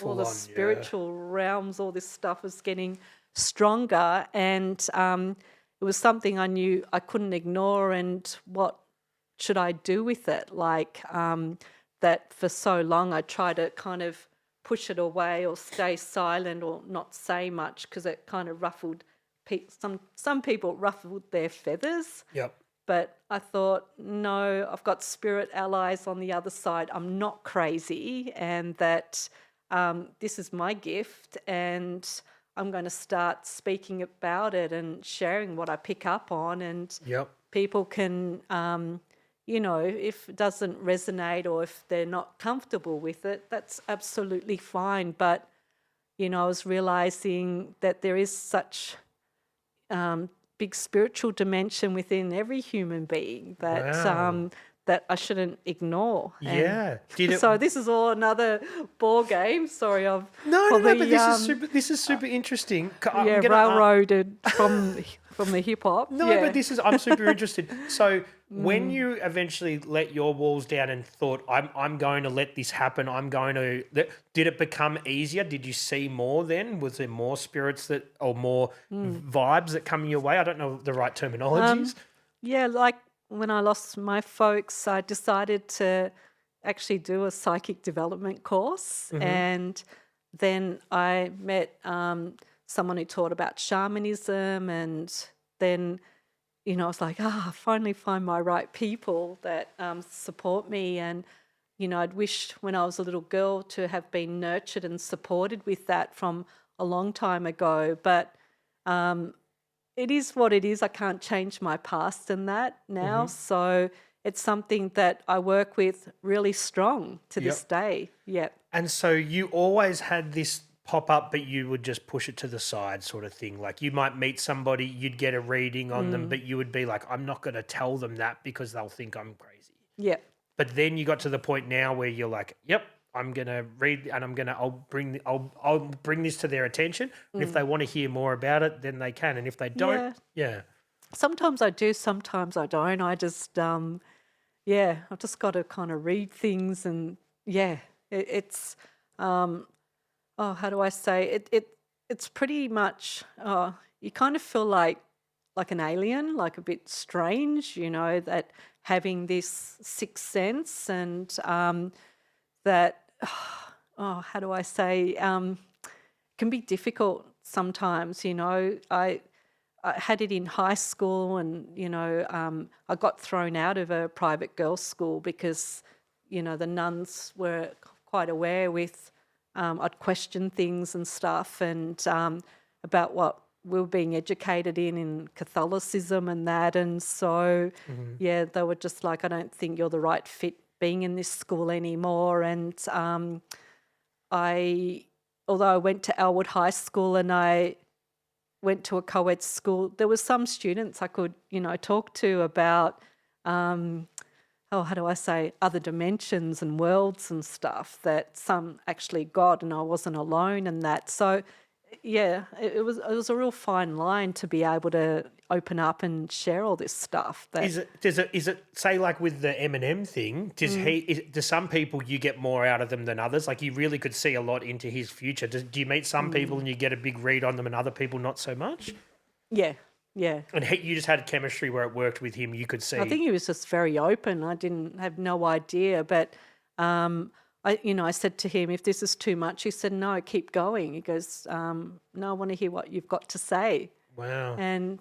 all the spiritual realms, all this stuff was getting stronger. And it was something I knew I couldn't ignore. And what should I do with it? Like that for so long, I tried to kind of push it away or stay silent or not say much because it kind of ruffled some people ruffled their feathers.
Yep.
But I thought, no, I've got spirit allies on the other side. I'm not crazy, and that this is my gift, and I'm going to start speaking about it and sharing what I pick up on. And people can, if it doesn't resonate or if they're not comfortable with it, that's absolutely fine. But, I was realising that there is such big spiritual dimension within every human being that
Wow.
that I shouldn't ignore.
Yeah. Did
And
it?
so this is all another ball game. Sorry, I've
No.
probably
But this is super interesting. I'm gonna.
railroaded from the hip hop.
No,
Yeah.
but I'm super interested. So when you eventually let your walls down and thought, I'm going to let this happen, did it become easier? Did you see more then? Was there more spirits or more vibes that come your way? I don't know the right terminologies.
Yeah, like when I lost my folks, I decided to actually do a psychic development course. And then I met someone who taught about shamanism. And then, I was like, I finally find my right people that support me. And, I'd wished when I was a little girl to have been nurtured and supported with that from a long time ago. But it is what it is. I can't change my past in that now. So it's something that I work with really strong to this day. Yeah.
And so you always had this pop up, but you would just push it to the side sort of thing. Like you might meet somebody, you'd get a reading on them, but you would be like, I'm not going to tell them that because they'll think I'm crazy.
Yeah.
But then you got to the point now where you're like, yep, I'm going to read and I'll bring this to their attention. And if they want to hear more about it, then they can. And if they don't,
Sometimes I do, sometimes I don't. I just, I've just got to kind of read things and it's, how do I say it's pretty much, you kind of feel like an alien, like a bit strange, that having this sixth sense and that, how do I say, can be difficult sometimes, I had it in high school and, I got thrown out of a private girls' school because, the nuns were quite aware with, I'd question things and stuff and about what we were being educated in Catholicism and that. And so, they were just like, I don't think you're the right fit being in this school anymore. And although I went to Elwood High School and I went to a co-ed school, there were some students I could, talk to about, how do I say, other dimensions and worlds and stuff that some actually got, and I wasn't alone in that. So, it was a real fine line to be able to open up and share all this stuff.
Is it say like with the Eminem thing? Do some people you get more out of them than others? Like you really could see a lot into his future. Do you meet some people and you get a big read on them, and other people not so much?
Yeah.
And you just had chemistry where it worked with him. You could see.
I think he was just very open. I didn't have no idea, but I said to him, if this is too much, he said, no, keep going. He goes, no, I want to hear what you've got to say.
Wow.
And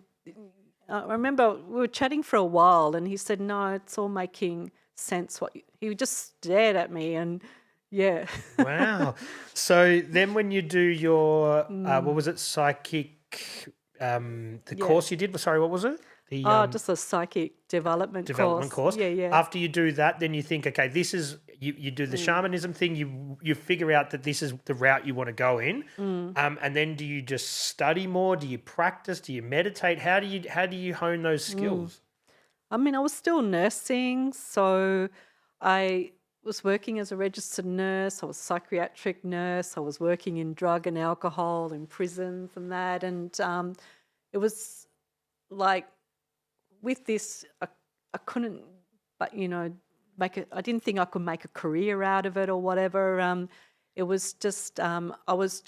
I remember we were chatting for a while and he said, no, it's all making sense. He just stared at me and
Wow. So then when you do your, what was it, psychic, the course you did, sorry, what was it?
Just a psychic development
course.
Yeah.
After you do that, then you think, okay, this is you do the shamanism thing. You figure out that this is the route you want to go in, and then do you just study more? Do you practice? Do you meditate? How do you hone those skills?
I mean, I was still nursing, so I was working as a registered nurse. I was a psychiatric nurse. I was working in drug and alcohol in prisons and that, and it was like, with this, I couldn't, but I didn't think I could make a career out of it or whatever. It was just, I was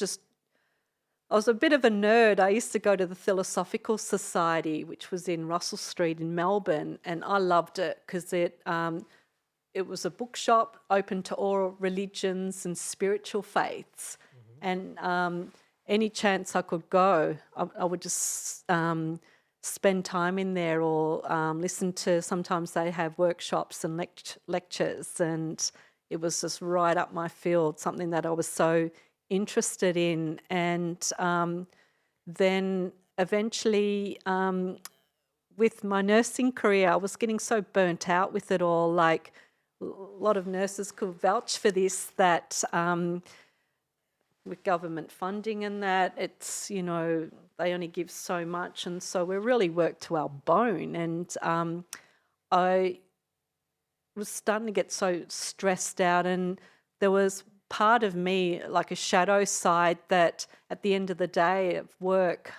a bit of a nerd. I used to go to the Philosophical Society, which was in Russell Street in Melbourne, and I loved it because it was a bookshop open to all religions and spiritual faiths, and any chance I could go, I would just spend time in there or listen to, sometimes they have workshops and lectures, and it was just right up my field, something that I was so interested in. And then eventually with my nursing career, I was getting so burnt out with it all. Like a lot of nurses could vouch for this, that with government funding and that, it's, they only give so much, and so we really worked to our bone. And I was starting to get so stressed out, and there was part of me, like a shadow side, that at the end of the day of work,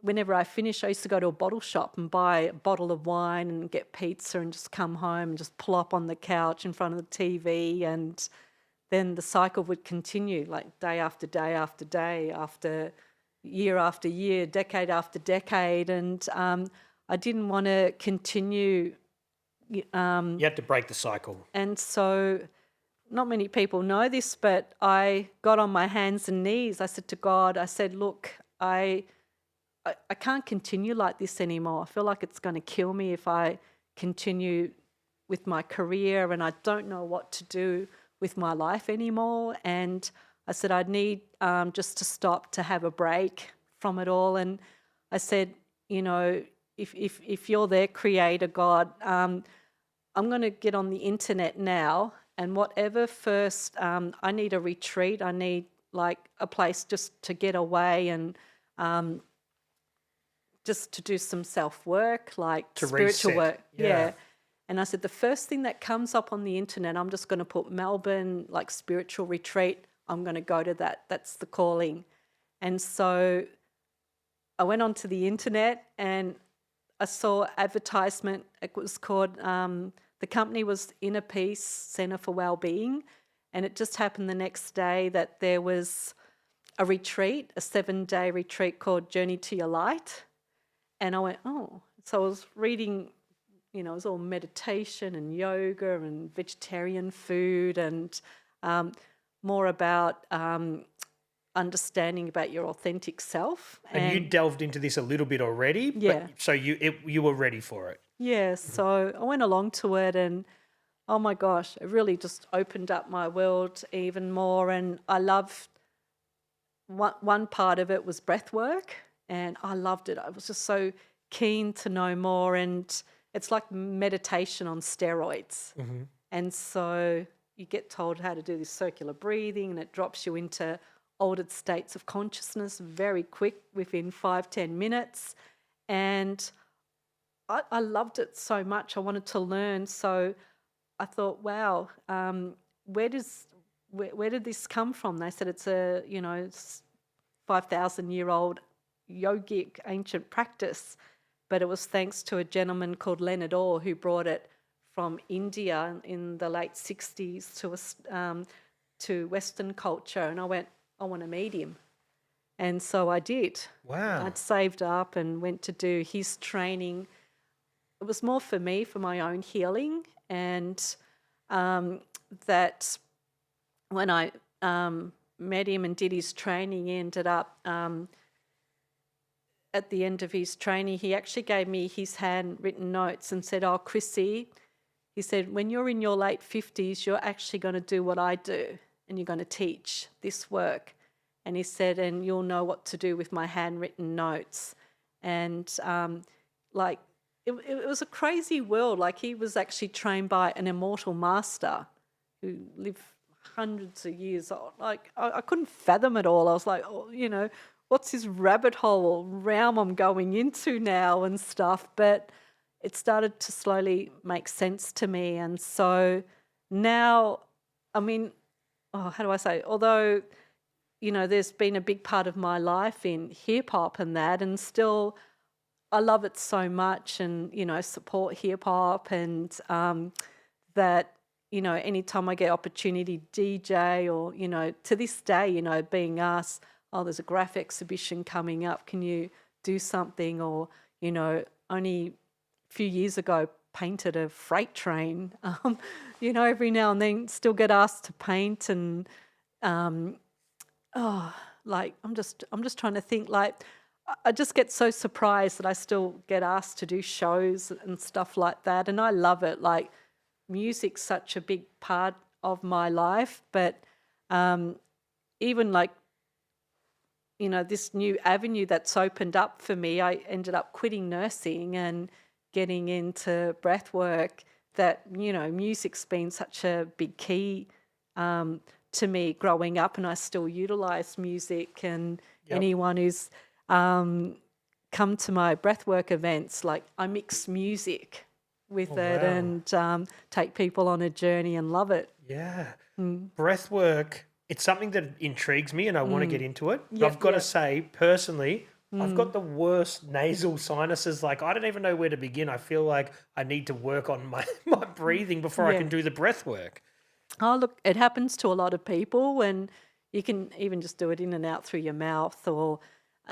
whenever I finished, I used to go to a bottle shop and buy a bottle of wine and get pizza and just come home and just plop on the couch in front of the TV, and then the cycle would continue, like day after day after day, after year, decade after decade, and I didn't want to continue.
You had to break the cycle.
And so not many people know this, but I got on my hands and knees. I said to God, I said, look, I can't continue like this anymore. I feel like it's going to kill me if I continue with my career, and I don't know what to do with my life anymore. And I said, I need just to stop, to have a break from it all. And I said, you know, if you're there, Creator God, I'm going to get on the internet now, and whatever first, I need a retreat. I need like a place just to get away and just to do some self-work, like
to
spiritual
reset.
work.
Yeah.
And I said, the first thing that comes up on the internet, I'm just going to put Melbourne, like spiritual retreat. I'm going to go to that. That's the calling. And so I went onto the internet and I saw advertisement. It was called, the company was Inner Peace Centre for Wellbeing. And it just happened the next day that there was a retreat, a 7-day retreat called Journey to Your Light. And I went, oh. So I was reading, you know, it was all meditation and yoga and vegetarian food and more about understanding about your authentic self.
And you delved into this a little bit already,
Yeah.
but so you were ready for it.
Yeah, so I went along to it, and oh my gosh, it really just opened up my world even more. And I loved one part of it was breath work, and I loved it. I was just so keen to know more, and it's like meditation on steroids.
Mm-hmm.
And so you get told how to do this circular breathing, and it drops you into altered states of consciousness very quick, within 5-10 minutes. And I loved it so much. I wanted to learn. So I thought, wow, where did this come from? They said it's a 5,000-year-old yogic ancient practice, but it was thanks to a gentleman called Leonard Orr who brought it from India in the late 60s to Western culture. And I went, I want to meet him. And so I did.
Wow.
I'd saved up and went to do his training. It was more for me, for my own healing, and that when I met him and did his training, he ended up at the end of his training, he actually gave me his handwritten notes and said, oh, Krisy, he said, when you're in your late 50s, you're actually going to do what I do, and you're going to teach this work. And he said, and you'll know what to do with my handwritten notes. And it was a crazy world. Like, he was actually trained by an immortal master who lived hundreds of years old. Like, I couldn't fathom it all. I was like, oh, you know, what's this rabbit hole or realm I'm going into now and stuff? But it started to slowly make sense to me. And so now, I mean, how do I say? Although, you know, there's been a big part of my life in hip-hop and that, and still I love it so much, and, you know, support hip-hop, and that, you know, anytime I get opportunity to DJ, or, you know, to this day, you know, being asked, oh, there's a graph exhibition coming up, can you do something? Or, you know, only a few years ago painted a freight train, you know, every now and then still get asked to paint. And like, I'm just trying to think, like, I just get so surprised that I still get asked to do shows and stuff like that. And I love it. Like, music's such a big part of my life, but even like, you know, this new avenue that's opened up for me, I ended up quitting nursing and getting into breath work. That, you know, music's been such a big key to me growing up, and I still utilise music. And anyone who's come to my breathwork events, like I mix music with it and take people on a journey and love it.
Yeah. Breathwork, it's something that intrigues me and I want to get into it. But I've got to say, personally, I've got the worst nasal sinuses. Like, I don't even know where to begin. I feel like I need to work on my breathing before I can do the breath work.
Oh, look, it happens to a lot of people, and you can even just do it in and out through your mouth. Or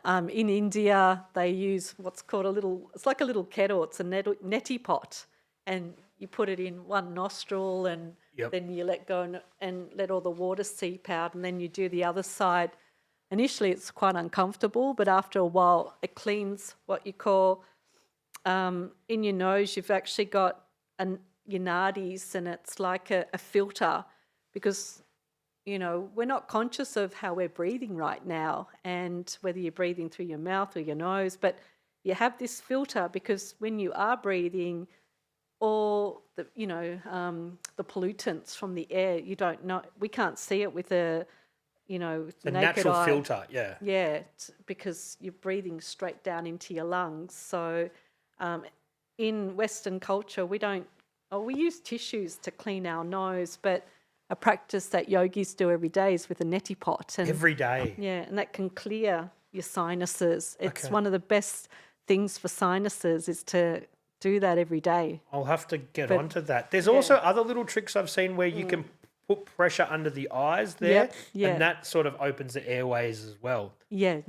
in India, they use what's called it's like a little kettle. It's a neti pot, and you put it in one nostril and then you let go and let all the water seep out, and then you do the other side. Initially, it's quite uncomfortable, but after a while, it cleans what you call in your nose. You've actually got your nadis, and it's like a filter, because we're not conscious of how we're breathing right now, and whether you're breathing through your mouth or your nose, but you have this filter because when you are breathing, all the the pollutants from the air, you don't know. We can't see it with with the naked
natural
eye.
filter,
Yeah, because you're breathing straight down into your lungs. So in Western culture, we use tissues to clean our nose, but a practice that yogis do every day is with a neti pot. And,
every day.
Yeah, and that can clear your sinuses. It's one of the best things for sinuses is to do that every day.
I'll have to get onto that. There's also other little tricks I've seen where you can put pressure under the eyes there, and that sort of opens the airways as well.
Yeah.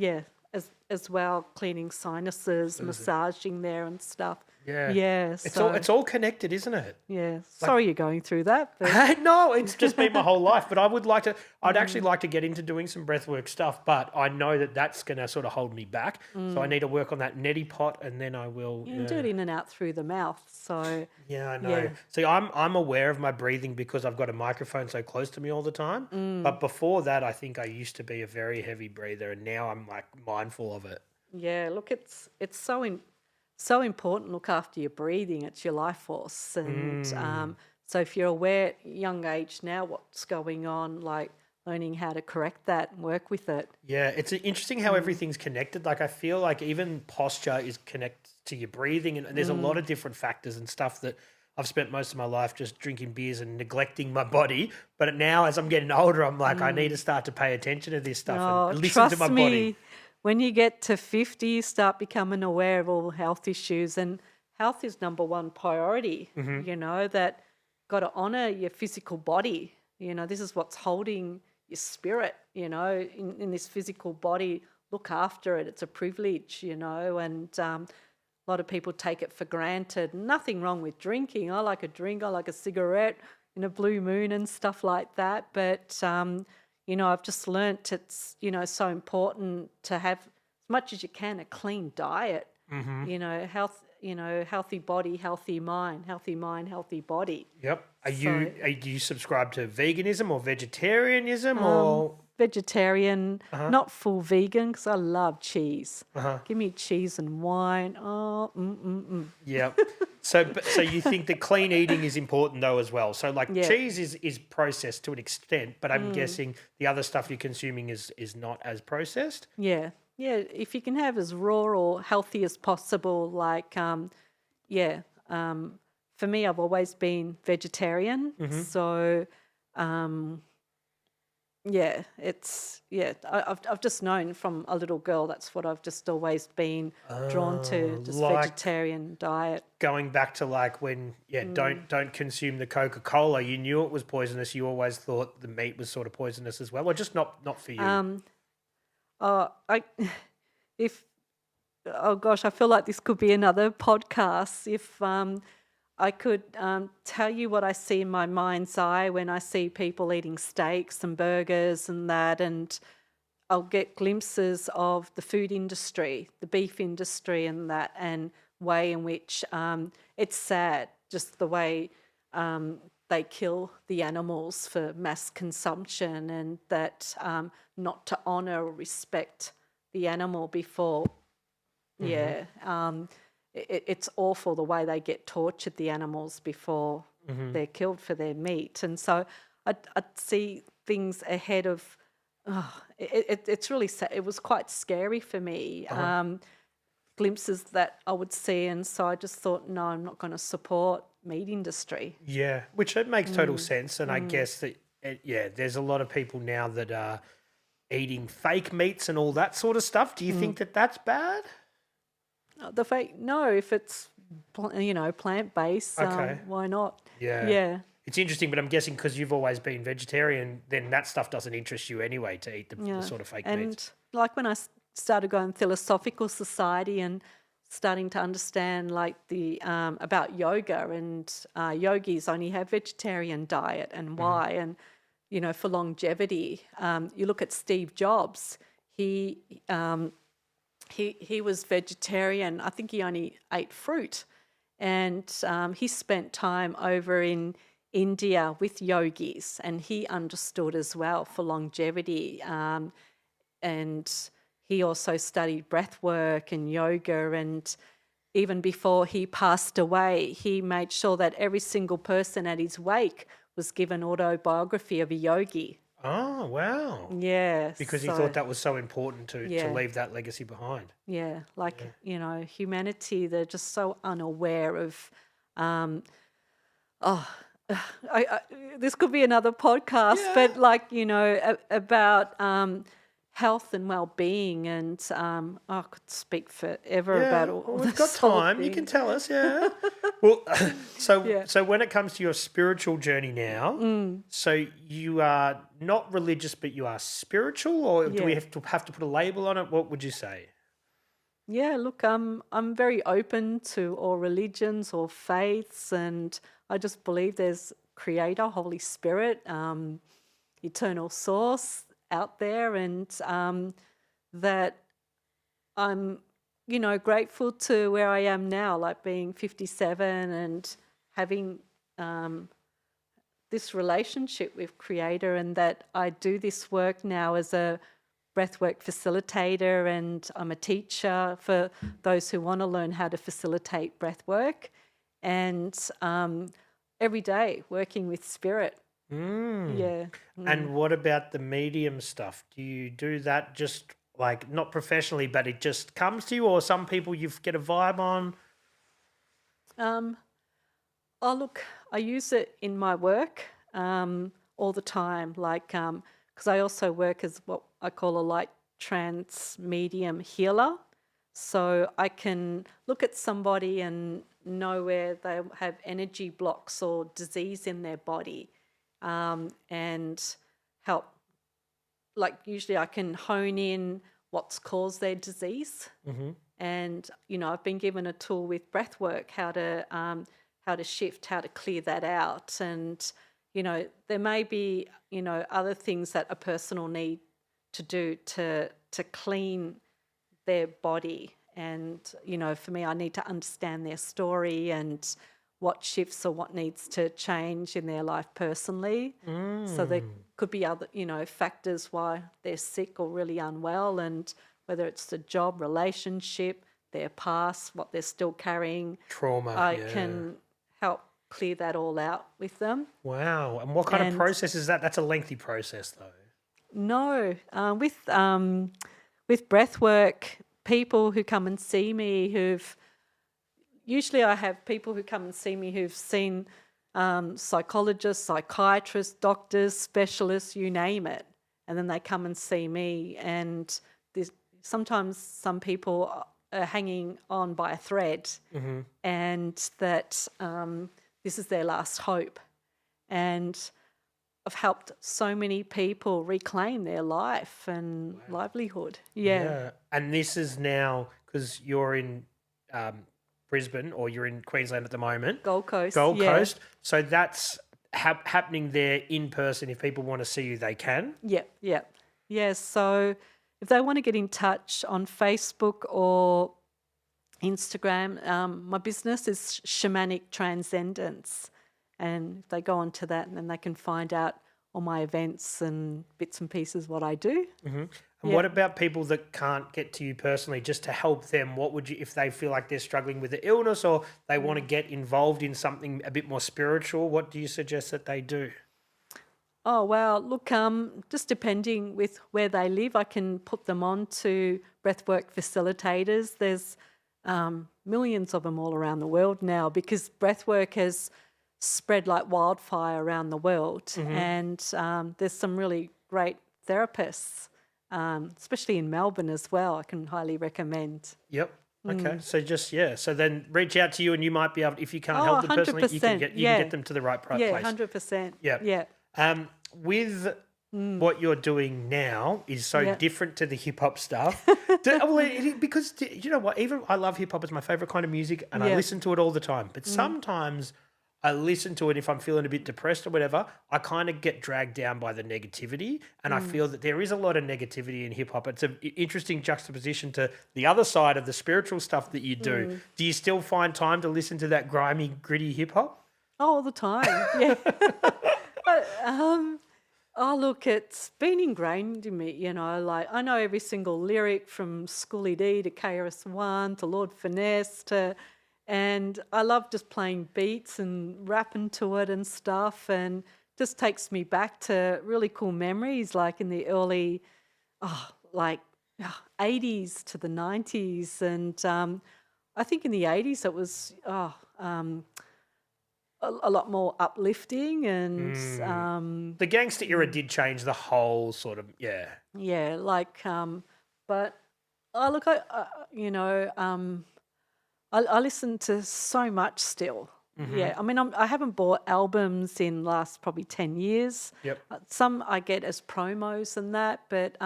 As well, cleaning sinuses, massaging there and stuff.
Yeah.
Yeah.
It's all connected, isn't it?
Yeah. Sorry you're going through that. But...
No, it's just been my whole life. But I'd actually like to get into doing some breathwork stuff, but I know that that's going to sort of hold me back. So I need to work on that neti pot, and then I will.
You can do it in and out through the mouth. So
yeah, I know. See, I'm aware of my breathing because I've got a microphone so close to me all the time. But before that, I think I used to be a very heavy breather, and now I'm like mindful of it.
Yeah, look, it's so important to look after your breathing. It's your life force. And so if you're aware at a young age now what's going on, like learning how to correct that and work with it.
Yeah, it's interesting how everything's connected. Like I feel like even posture is connected to your breathing, and there's a lot of different factors and stuff that I've spent most of my life just drinking beers and neglecting my body. But now as I'm getting older, I'm like, I need to start to pay attention to this stuff and listen to my body.
When you get to 50, you start becoming aware of all health issues, and health is number one priority. That got to honour your physical body. This is what's holding your spirit, in this physical body. Look after it. It's a privilege, and a lot of people take it for granted. Nothing wrong with drinking. I like a drink. I like a cigarette in a blue moon and stuff like that. But I've just learnt it's, so important to have, as much as you can, a clean diet. Health, healthy body, healthy mind, healthy body.
Yep. Do you subscribe to veganism or vegetarianism or?
Vegetarian, not full vegan, because I love cheese. Give me cheese and wine.
Yeah. So you think that clean eating is important though as well. So like cheese is processed to an extent, but I'm guessing the other stuff you're consuming is not as processed.
Yeah. If you can have as raw or healthy as possible, like for me, I've always been vegetarian. So I've just known from a little girl, that's what I've just always been drawn to, just like vegetarian diet.
Going back to like when don't consume the Coca-Cola, you knew it was poisonous, you always thought the meat was sort of poisonous as well, or just not for you?
I feel like this could be another podcast. If I could tell you what I see in my mind's eye when I see people eating steaks and burgers and that, and I'll get glimpses of the food industry, the beef industry and that, and way in which it's sad, just the way they kill the animals for mass consumption, and that not to honour or respect the animal before. It's awful the way they get tortured, the animals, before they're killed for their meat. And so I'd see things ahead of It's really sad. It was quite scary for me.
Uh-huh.
Glimpses that I would see, and so I just thought, no, I'm not going to support meat industry.
Yeah, which it makes total sense, and I guess that there's a lot of people now that are eating fake meats and all that sort of stuff. Do you think that that's bad?
The fake, no, if it's plant based,
Okay.
why not?
Yeah.
Yeah,
It's interesting, but I'm guessing because you've always been vegetarian, then that stuff doesn't interest you anyway to eat the
yeah.
sort of fake
And
meats.
like when I started going philosophical society and starting to understand like the about yoga, and yogis only have vegetarian diet and why, and for longevity. You look at Steve Jobs. He was vegetarian. I think he only ate fruit, and he spent time over in India with yogis, and he understood as well for longevity. And he also studied breath work and yoga, and even before he passed away, he made sure that every single person at his wake was given autobiography of a yogi.
Oh, wow.
Yeah,
Because he
so
thought that was so important to
yeah,
leave that legacy behind.
yeah, like humanity, they're just so unaware of. Oh, this could be another podcast, but like about health and well-being, and I could speak forever about
Yeah,
all
well, we've got
this whole
time. You can
thing.
tell us, yeah. Well,
Yeah.
so when it comes to your spiritual journey now, so you are not religious, but you are spiritual, or do we
Yeah.
have to put a label on it? What would you say?
Yeah, look, I'm very open to all religions or faiths, and I just believe there's Creator, Holy Spirit, eternal source out there, and that I'm, grateful to where I am now, like being 57 and having this relationship with Creator, and that I do this work now as a breathwork facilitator, and I'm a teacher for those who want to learn how to facilitate breathwork, and every day working with spirit. Yeah.
And what about the medium stuff? Do you do that just like not professionally, but it just comes to you, or some people you get a vibe on?
Um, oh, look, I use it in my work all the time, like, because I also work as what I call a light trance medium healer. So I can look at somebody and know where they have energy blocks or disease in their body, and help. Like, usually I can hone in what's caused their disease. And I've been given a tool with breath work, how to shift, how to clear that out. And there may be other things that a person will need to do to clean their body. And for me, I need to understand their story and what shifts or what needs to change in their life personally. So there could be other factors why they're sick or really unwell, and whether it's the job, relationship, their past, what they're still carrying.
Trauma,
I
yeah.
can help clear that all out with them.
Wow. And what kind of
And
process is that? That's a lengthy process, though.
no, with breath work, people who come and see me usually I have people who come and see me who've seen psychologists, psychiatrists, doctors, specialists, you name it. And then they come and see me, and sometimes some people are hanging on by a thread, and that this is their last hope. And I've helped so many people reclaim their life and livelihood. Yeah.
And this is now because you're in Brisbane, or you're in Queensland at the moment.
Gold Coast.
Gold
yeah.
Coast. So that's happening there in person. If people want to see you, they can.
Yep, yep. Yeah, so if they want to get in touch on Facebook or Instagram, my business is Shamanic Transcendence. And if they go onto that, and then they can find out all my events and bits and pieces what I do.
And what about people that can't get to you personally, just to help them? What would you, if they feel like they're struggling with the illness, or they want to get involved in something a bit more spiritual, what do you suggest that they do?
Oh, wow. Look, just depending with where they live, I can put them on to breathwork facilitators. There's millions of them all around the world now because breathwork has spread like wildfire around the world. And there's some really great therapists, especially in Melbourne as well. I can highly recommend.
Yep. Okay. So just, so then reach out to you and you might be able, if you can't
Oh,
help them personally, you can
100%.
get
Yeah.
them to the right place.
Yeah, 100%.
Yeah.
Yeah.
With what you're doing now is so
Yeah.
different to the hip hop stuff. Because you know what? Even I love hip hop; it's my favorite kind of music, and I
Yeah.
listen to it all the time. But sometimes I listen to it if I'm feeling a bit depressed or whatever. I kind of get dragged down by the negativity, and I feel that there is a lot of negativity in hip hop. It's an interesting juxtaposition to the other side of the spiritual stuff that you do. Do you still find time to listen to that grimy, gritty hip hop?
Oh, all the time. Yeah. But, oh, look, it's been ingrained in me, you know, like I know every single lyric from Schoolie D to KRS-One to Lord Finesse and I love just playing beats and rapping to it and stuff and just takes me back to really cool memories like in the early, 80s to the 90s. And I think in the 80s it was, a lot more uplifting and
The gangster era did change the whole sort of
yeah, like but look, I listen to so much still. Yeah, I mean, I haven't bought albums in last probably 10 years.
Yep.
Some I get as promos and that, but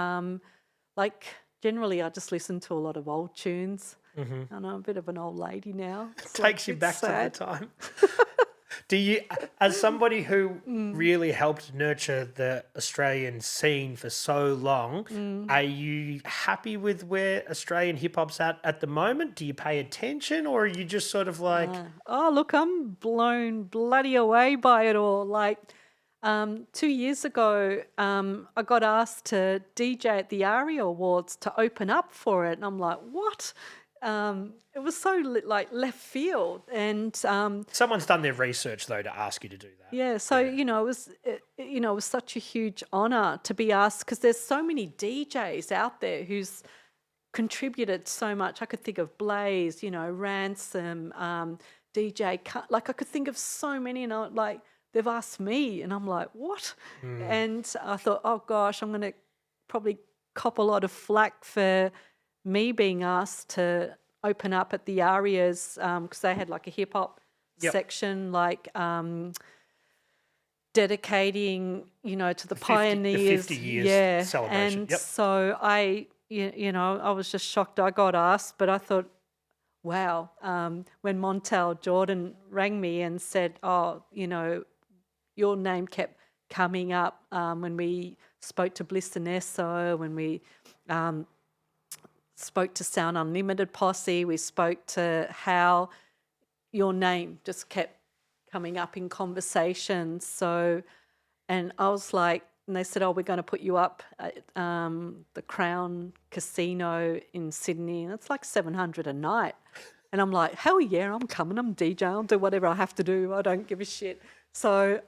like generally I just listen to a lot of old tunes. And I'm a bit of an old lady now. It's like
takes you
a bit
back
sad.
to the time. Do you, as somebody who really helped nurture the Australian scene for so long, are you happy with where Australian hip hop's at the moment? Do you pay attention, or are you just sort of like,
Oh, look, I'm blown bloody away by it all. Like 2 years ago, I got asked to DJ at the ARIA Awards to open up for it. And I'm like, what? It was so like left field. And
someone's done their research though to ask you to do that?
yeah, so it was such a huge honor to be asked because there's so many DJs out there who's contributed so much. I could think of Blaze, Ransom, DJ Cut. Like I could think of so many, and they've asked me, and I'm like, what? And I thought, oh gosh, I'm going to probably cop a lot of flack for me being asked to open up at the Arias because they had like a hip hop section, like dedicating, to the pioneers.
The 50 years celebration.
And so I was just shocked I got asked, but I thought, wow, when Montel Jordan rang me and said, oh, your name kept coming up when we spoke to Bliss and Esso, when we spoke to Sound Unlimited Posse, we spoke to How, your name just kept coming up in conversations. So, and I was like, and they said, oh, we're going to put you up at the Crown Casino in Sydney, and it's like $700 a night. And I'm like, hell yeah, I'm coming, I'm DJ, I'll do whatever I have to do, I don't give a shit. So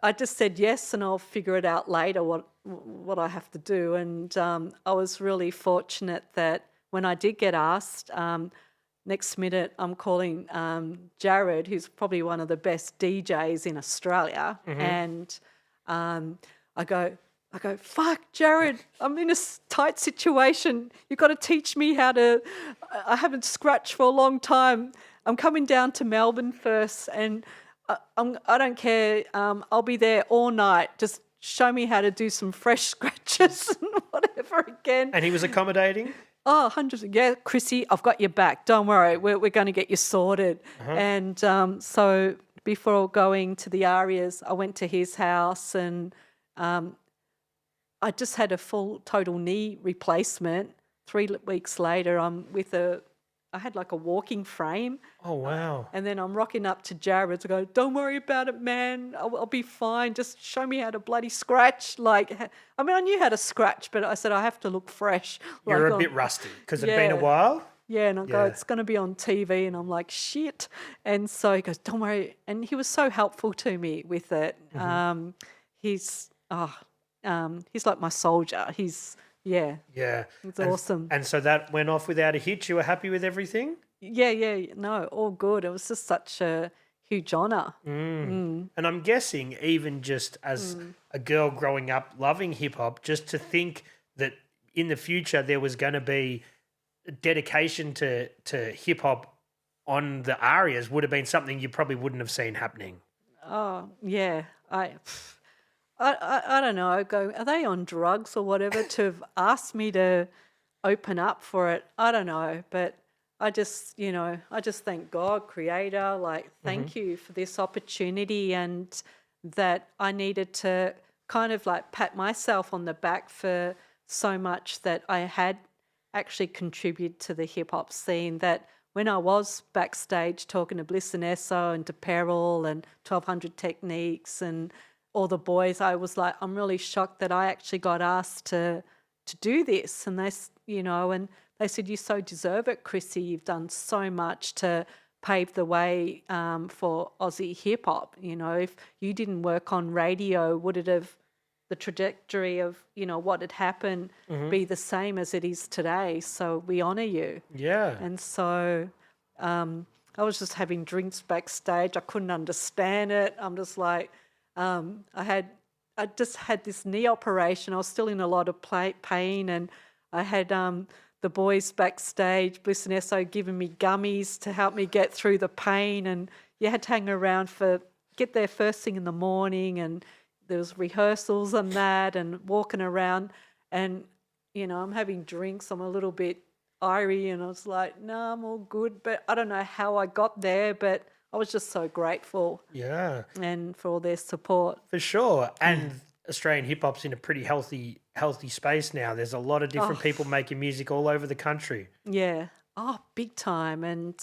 I just said yes, and I'll figure it out later what I have to do. And I was really fortunate that when I did get asked, next minute I'm calling Jared, who's probably one of the best DJs in Australia, and I go, fuck, Jared, I'm in a tight situation. You've got to teach me how to. I haven't scratched for a long time. I'm coming down to Melbourne first, and I don't care. I'll be there all night. Just show me how to do some fresh scratches and whatever again.
And he was accommodating?
Oh, 100%. Yeah, Krisy, I've got your back. Don't worry. We're going to get you sorted. And so before going to the Arias, I went to his house and I just had a full total knee replacement. 3 weeks later, I had like a walking frame.
Oh, wow.
And then I'm rocking up to Jared to go, don't worry about it, man. I'll be fine. Just show me how to bloody scratch. I knew how to scratch, but I said I have to look fresh.
You're a bit rusty because it'd been a while?
Yeah, and I go, it's going to be on TV. And I'm like, shit. And so he goes, don't worry. And he was so helpful to me with it. he's like my soldier.
Yeah.
It's awesome.
And so that went off without a hitch. You were happy with everything?
Yeah, no, all good. It was just such a huge honour.
And I'm guessing even just as a girl growing up loving hip hop, just to think that in the future there was going to be dedication to hip hop on the arias would have been something you probably wouldn't have seen happening.
Oh, yeah. I don't know. Are they on drugs or whatever to have asked me to open up for it? I don't know, but I just thank God, Creator, like thank you for this opportunity, and that I needed to kind of like pat myself on the back for so much that I had actually contributed to the hip hop scene. That when I was backstage talking to Bliss and Esso and to Peril and 1200 Techniques and all the boys, I was like, I'm really shocked that I actually got asked to do this. And and they said, you so deserve it, Krisy. You've done so much to pave the way for Aussie hip hop. If you didn't work on radio, would it have the trajectory of what had happened be the same as it is today? So we honour you.
Yeah.
And so I was just having drinks backstage. I couldn't understand it. I'm just like, I just had this knee operation. I was still in a lot of pain, and I had the boys backstage, Bliss and Esso, giving me gummies to help me get through the pain, and you had to hang around get there first thing in the morning, and there was rehearsals and that, and walking around, and I'm having drinks. I'm a little bit irie, and I was like, no, I'm all good. But I don't know how I got there, but I was just so grateful.
Yeah.
And for all their support.
For sure. And Australian hip hop's in a pretty healthy space now. There's a lot of different people making music all over the country.
Yeah. Oh, big time. And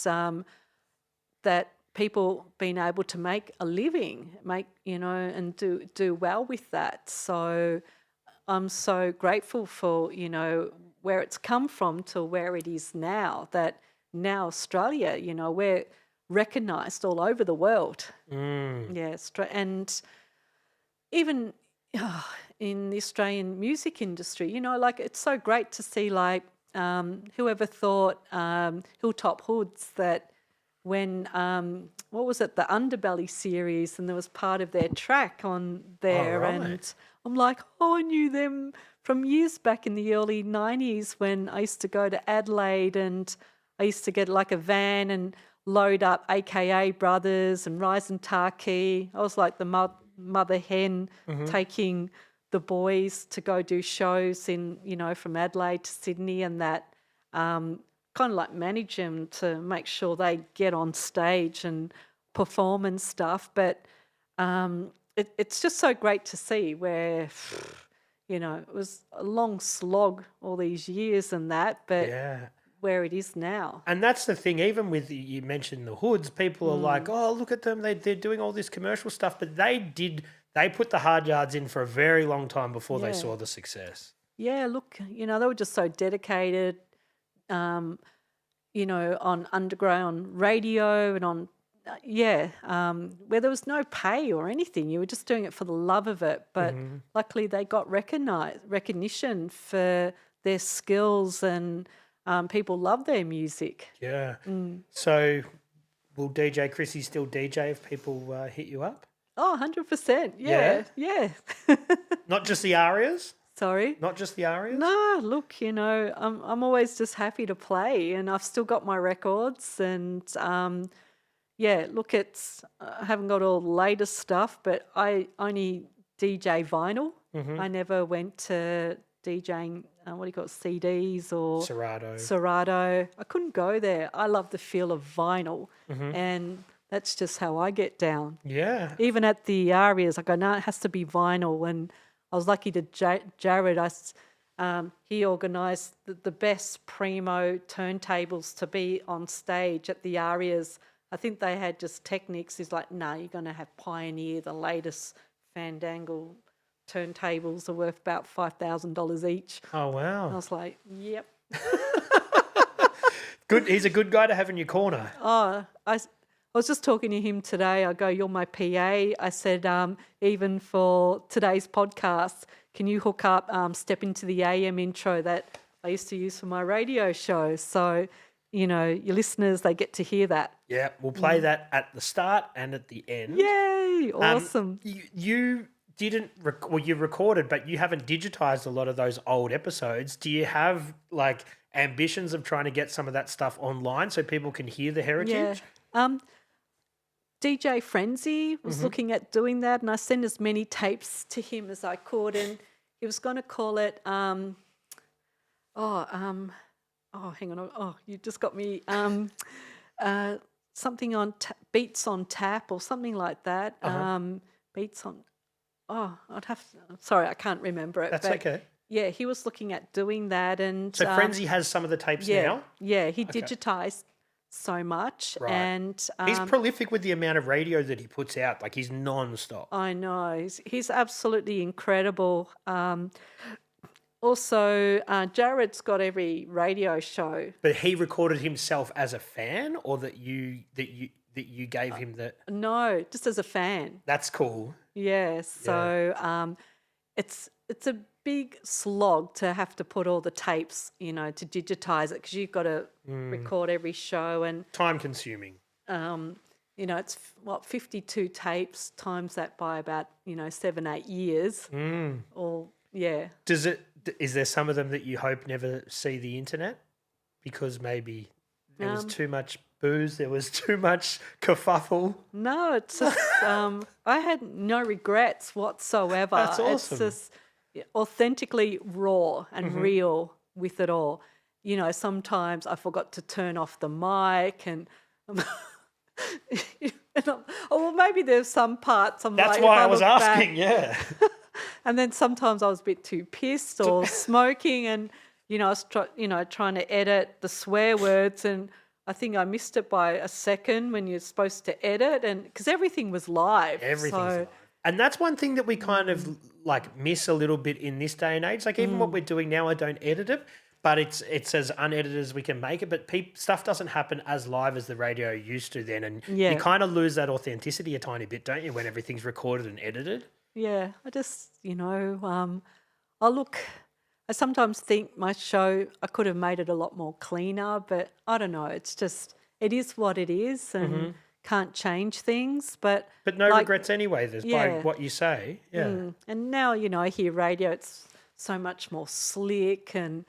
that people being able to make a living, and do well with that. So I'm so grateful for, where it's come from to where it is now, that now Australia, we're recognised all over the world. Yeah, and even in the Australian music industry, like it's so great to see, like whoever thought Hilltop Hoods, that when what was it, the Underbelly series, and there was part of their track on there.
Right.
And I'm like, I knew them from years back in the early 90s when I used to go to Adelaide, and I used to get like a van and load up AKA Brothers and Rise and Tarkey. I was like the mother hen taking the boys to go do shows in, from Adelaide to Sydney, and that kind of like manage them to make sure they get on stage and perform and stuff. But it's just so great to see where, it was a long slog all these years and that, but where it is now.
And that's the thing, even with, you mentioned the Hoods, people are like, oh, look at them, they're doing all this commercial stuff, but they put the hard yards in for a very long time before they saw the success. Yeah,
look, they were just so dedicated, on underground radio and on, where there was no pay or anything. You were just doing it for the love of it. But luckily they got recognition for their skills, and people love their music.
Yeah. So will DJ Krisy still DJ if people hit you up?
Oh, 100%. Yeah.
Not just the arias?
Sorry?
Not just the arias?
No, look, I'm always just happy to play, and I've still got my records, and look, I haven't got all the latest stuff, but I only DJ vinyl. I never went to DJing, CDs or Serato. I couldn't go there. I love the feel of vinyl, and that's just how I get down.
Yeah.
Even at the arias, I go, no, it has to be vinyl. And I was lucky to Jared. He organised the best primo turntables to be on stage at the arias. I think they had just Technics. He's like, no, you're going to have Pioneer, the latest Fandangle turntables are worth about $5,000 each.
Oh, wow.
And I was like, yep.
Good. He's a good guy to have in your corner.
Oh, was just talking to him today. I go, "You're my PA." I said, even for today's podcast, can you hook up Step Into The AM intro that I used to use for my radio show? So, your listeners, they get to hear that.
Yeah, we'll play that at the start and at the end.
Yay, awesome.
You didn't, you recorded, but you haven't digitized a lot of those old episodes. Do you have like ambitions of trying to get some of that stuff online so people can hear the heritage?
Yeah. DJ Frenzy was looking at doing that, and I sent as many tapes to him as I could, and he was going to call it, hang on, you just got me, something on Beats on Tap or something like that. Beats on, sorry, I can't remember it.
That's okay.
Yeah, he was looking at doing that, and
so Frenzy has some of the tapes now.
Yeah, he digitized so much, and
he's prolific with the amount of radio that he puts out. Like, he's non-stop.
I know he's absolutely incredible. Also, Jared's got every radio show.
But he recorded himself as a fan, or that you gave him the.
No, just as a fan.
That's cool.
Yeah. So it's a big slog to have to put all the tapes, to digitize it, because you've got to record every show, and
time consuming.
It's 52 tapes times that by about 7-8 years. Or
Is there some of them that you hope never see the internet because maybe there was too much booze, there was too much kerfuffle?
No, it's just I had no regrets whatsoever.
That's awesome.
It's just authentically raw and real with it all. Sometimes I forgot to turn off the mic, and well, maybe there's some parts I'm
That's
like,
why I was asking, yeah.
And then sometimes I was a bit too pissed or smoking, and I was trying to edit the swear words, and I think I missed it by a second when you're supposed to edit, and because everything was live.
Everything's live. And that's one thing that we kind of like miss a little bit in this day and age. Like, even what we're doing now, I don't edit it, but it's as unedited as we can make it. But stuff doesn't happen as live as the radio used to then, and you kind of lose that authenticity a tiny bit, don't you, when everything's recorded and edited?
Yeah, I just, I sometimes think my show, I could have made it a lot more cleaner, but I don't know. It's just, it is what it is, and can't change things. But
no regrets anyway, by what you say. Yeah.
And now, I hear radio, it's so much more slick, and,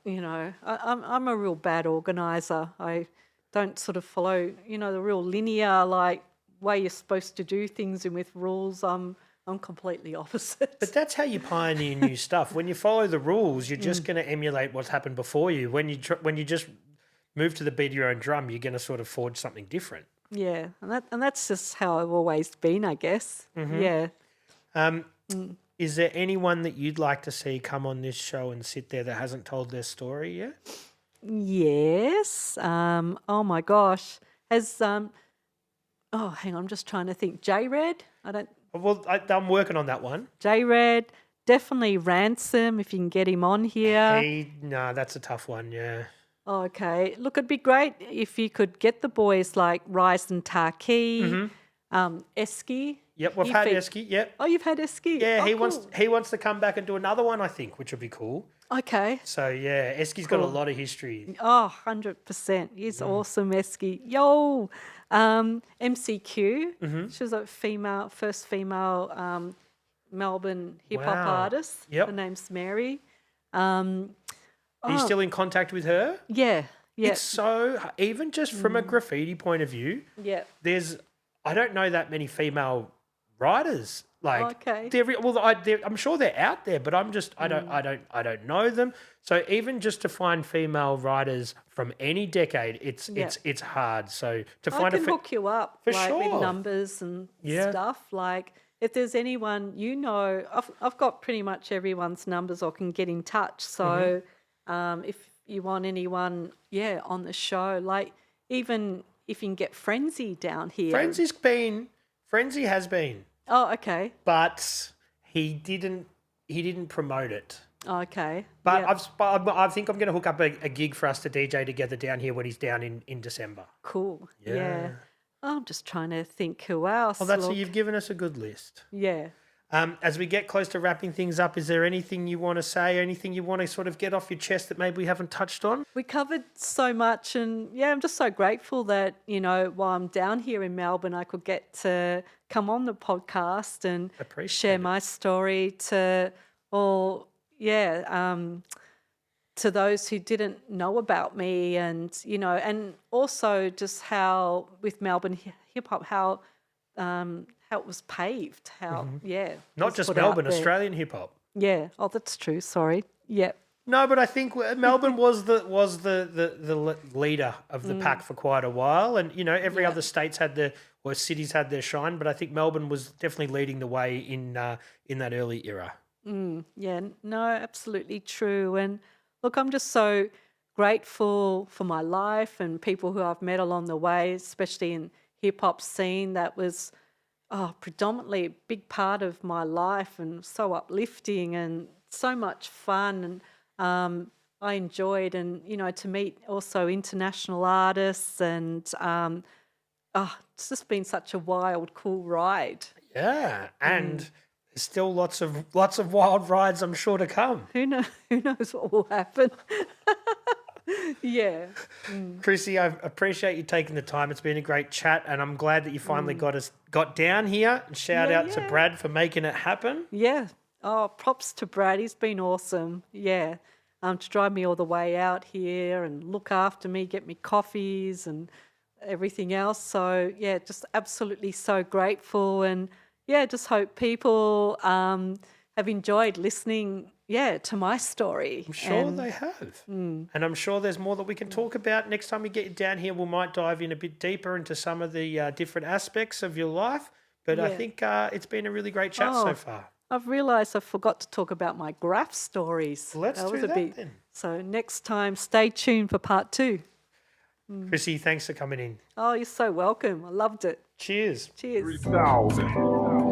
I'm a real bad organiser. I don't sort of follow, the real linear, way you're supposed to do things and with rules. I'm completely opposite.
But that's how you pioneer new stuff. When you follow the rules, you're just going to emulate what's happened before you. When you just move to the beat of your own drum, you're going to sort of forge something different.
Yeah, and that's just how I've always been, I guess. Yeah.
Is there anyone that you'd like to see come on this show and sit there that hasn't told their story yet?
Yes. Oh my gosh. Hang on, I'm just trying to think. J-Red?
Well, I'm working on that one.
J-Red, definitely Ransom, if you can get him on here.
No, that's a tough one, yeah.
Okay. Look, it'd be great if you could get the boys like Rice and Tarkey, Esky.
Yep, we've had Esky, yep.
Oh, you've had Esky?
Yeah,
cool.
he wants to come back and do another one, I think, which would be cool.
Okay.
So, yeah, Esky's got a lot of history.
Oh, 100%. He's awesome, Esky. Yo! MCQ. She was a first female Melbourne hip-hop artist.
Yep.
Her name's Mary.
Are you still in contact with her?
Yeah.
It's so, even just from a graffiti point of view, I don't know that many female writers.
Okay.
I'm sure they're out there, but I don't know them. So even just to find female writers from any decade, it's hard. So to find
I can hook you up
for
with
sure
numbers and stuff. Like, if there's anyone I've got pretty much everyone's numbers or can get in touch. So if you want anyone, on the show, like, even if you can get Frenzy down here.
Frenzy has been.
Oh, okay.
But he didn't promote it.
Okay.
But I think I'm going to hook up a gig for us to DJ together down here when he's down in December.
Cool. Yeah. I'm just trying to think who else.
Oh, so
Look,
you've given us a good list.
yeah.
As we get close to wrapping things up, is there anything you want to say, or anything you want to sort of get off your chest that maybe we haven't touched on?
We covered so much, and yeah, I'm just so grateful that, while I'm down here in Melbourne, I could get to come on the podcast and share my story to all, to those who didn't know about me, and, and also just how with Melbourne hip hop, how it was paved, how,
Not
was
just
put out
Melbourne,
there.
Australian hip hop.
Yeah. Oh, that's true. Sorry. Yeah.
No, but I think Melbourne was the leader of the pack for quite a while, and every other states or cities had their shine, but I think Melbourne was definitely leading the way in that early era.
Yeah, no, absolutely true. And look, I'm just so grateful for my life and people who I've met along the way, especially in hip hop scene. That was predominantly a big part of my life, and so uplifting and so much fun. And I enjoyed, and to meet also international artists, and it's just been such a wild, cool ride.
Yeah, and there's still lots of wild rides, I'm sure, to come.
Who knows what will happen? Yeah.
Krisy, I appreciate you taking the time. It's been a great chat, and I'm glad that you finally got down here. And shout out to Brad for making it happen.
Yeah. Oh, props to Brad. He's been awesome. Yeah. To drive me all the way out here and look after me, get me coffees and everything else. So, yeah, just absolutely so grateful. And, yeah, just hope people have enjoyed listening, to my story.
I'm sure they have. And I'm sure there's more that we can talk about. Next time we get you down here, we might dive in a bit deeper into some of the different aspects of your life. But I think it's been a really great chat so far.
I've realised I forgot to talk about my graph stories.
Let's do that then.
So next time, stay tuned for part 2.
Krisy, thanks for coming in.
Oh, you're so welcome. I loved it.
Cheers.
Cheers.
3000.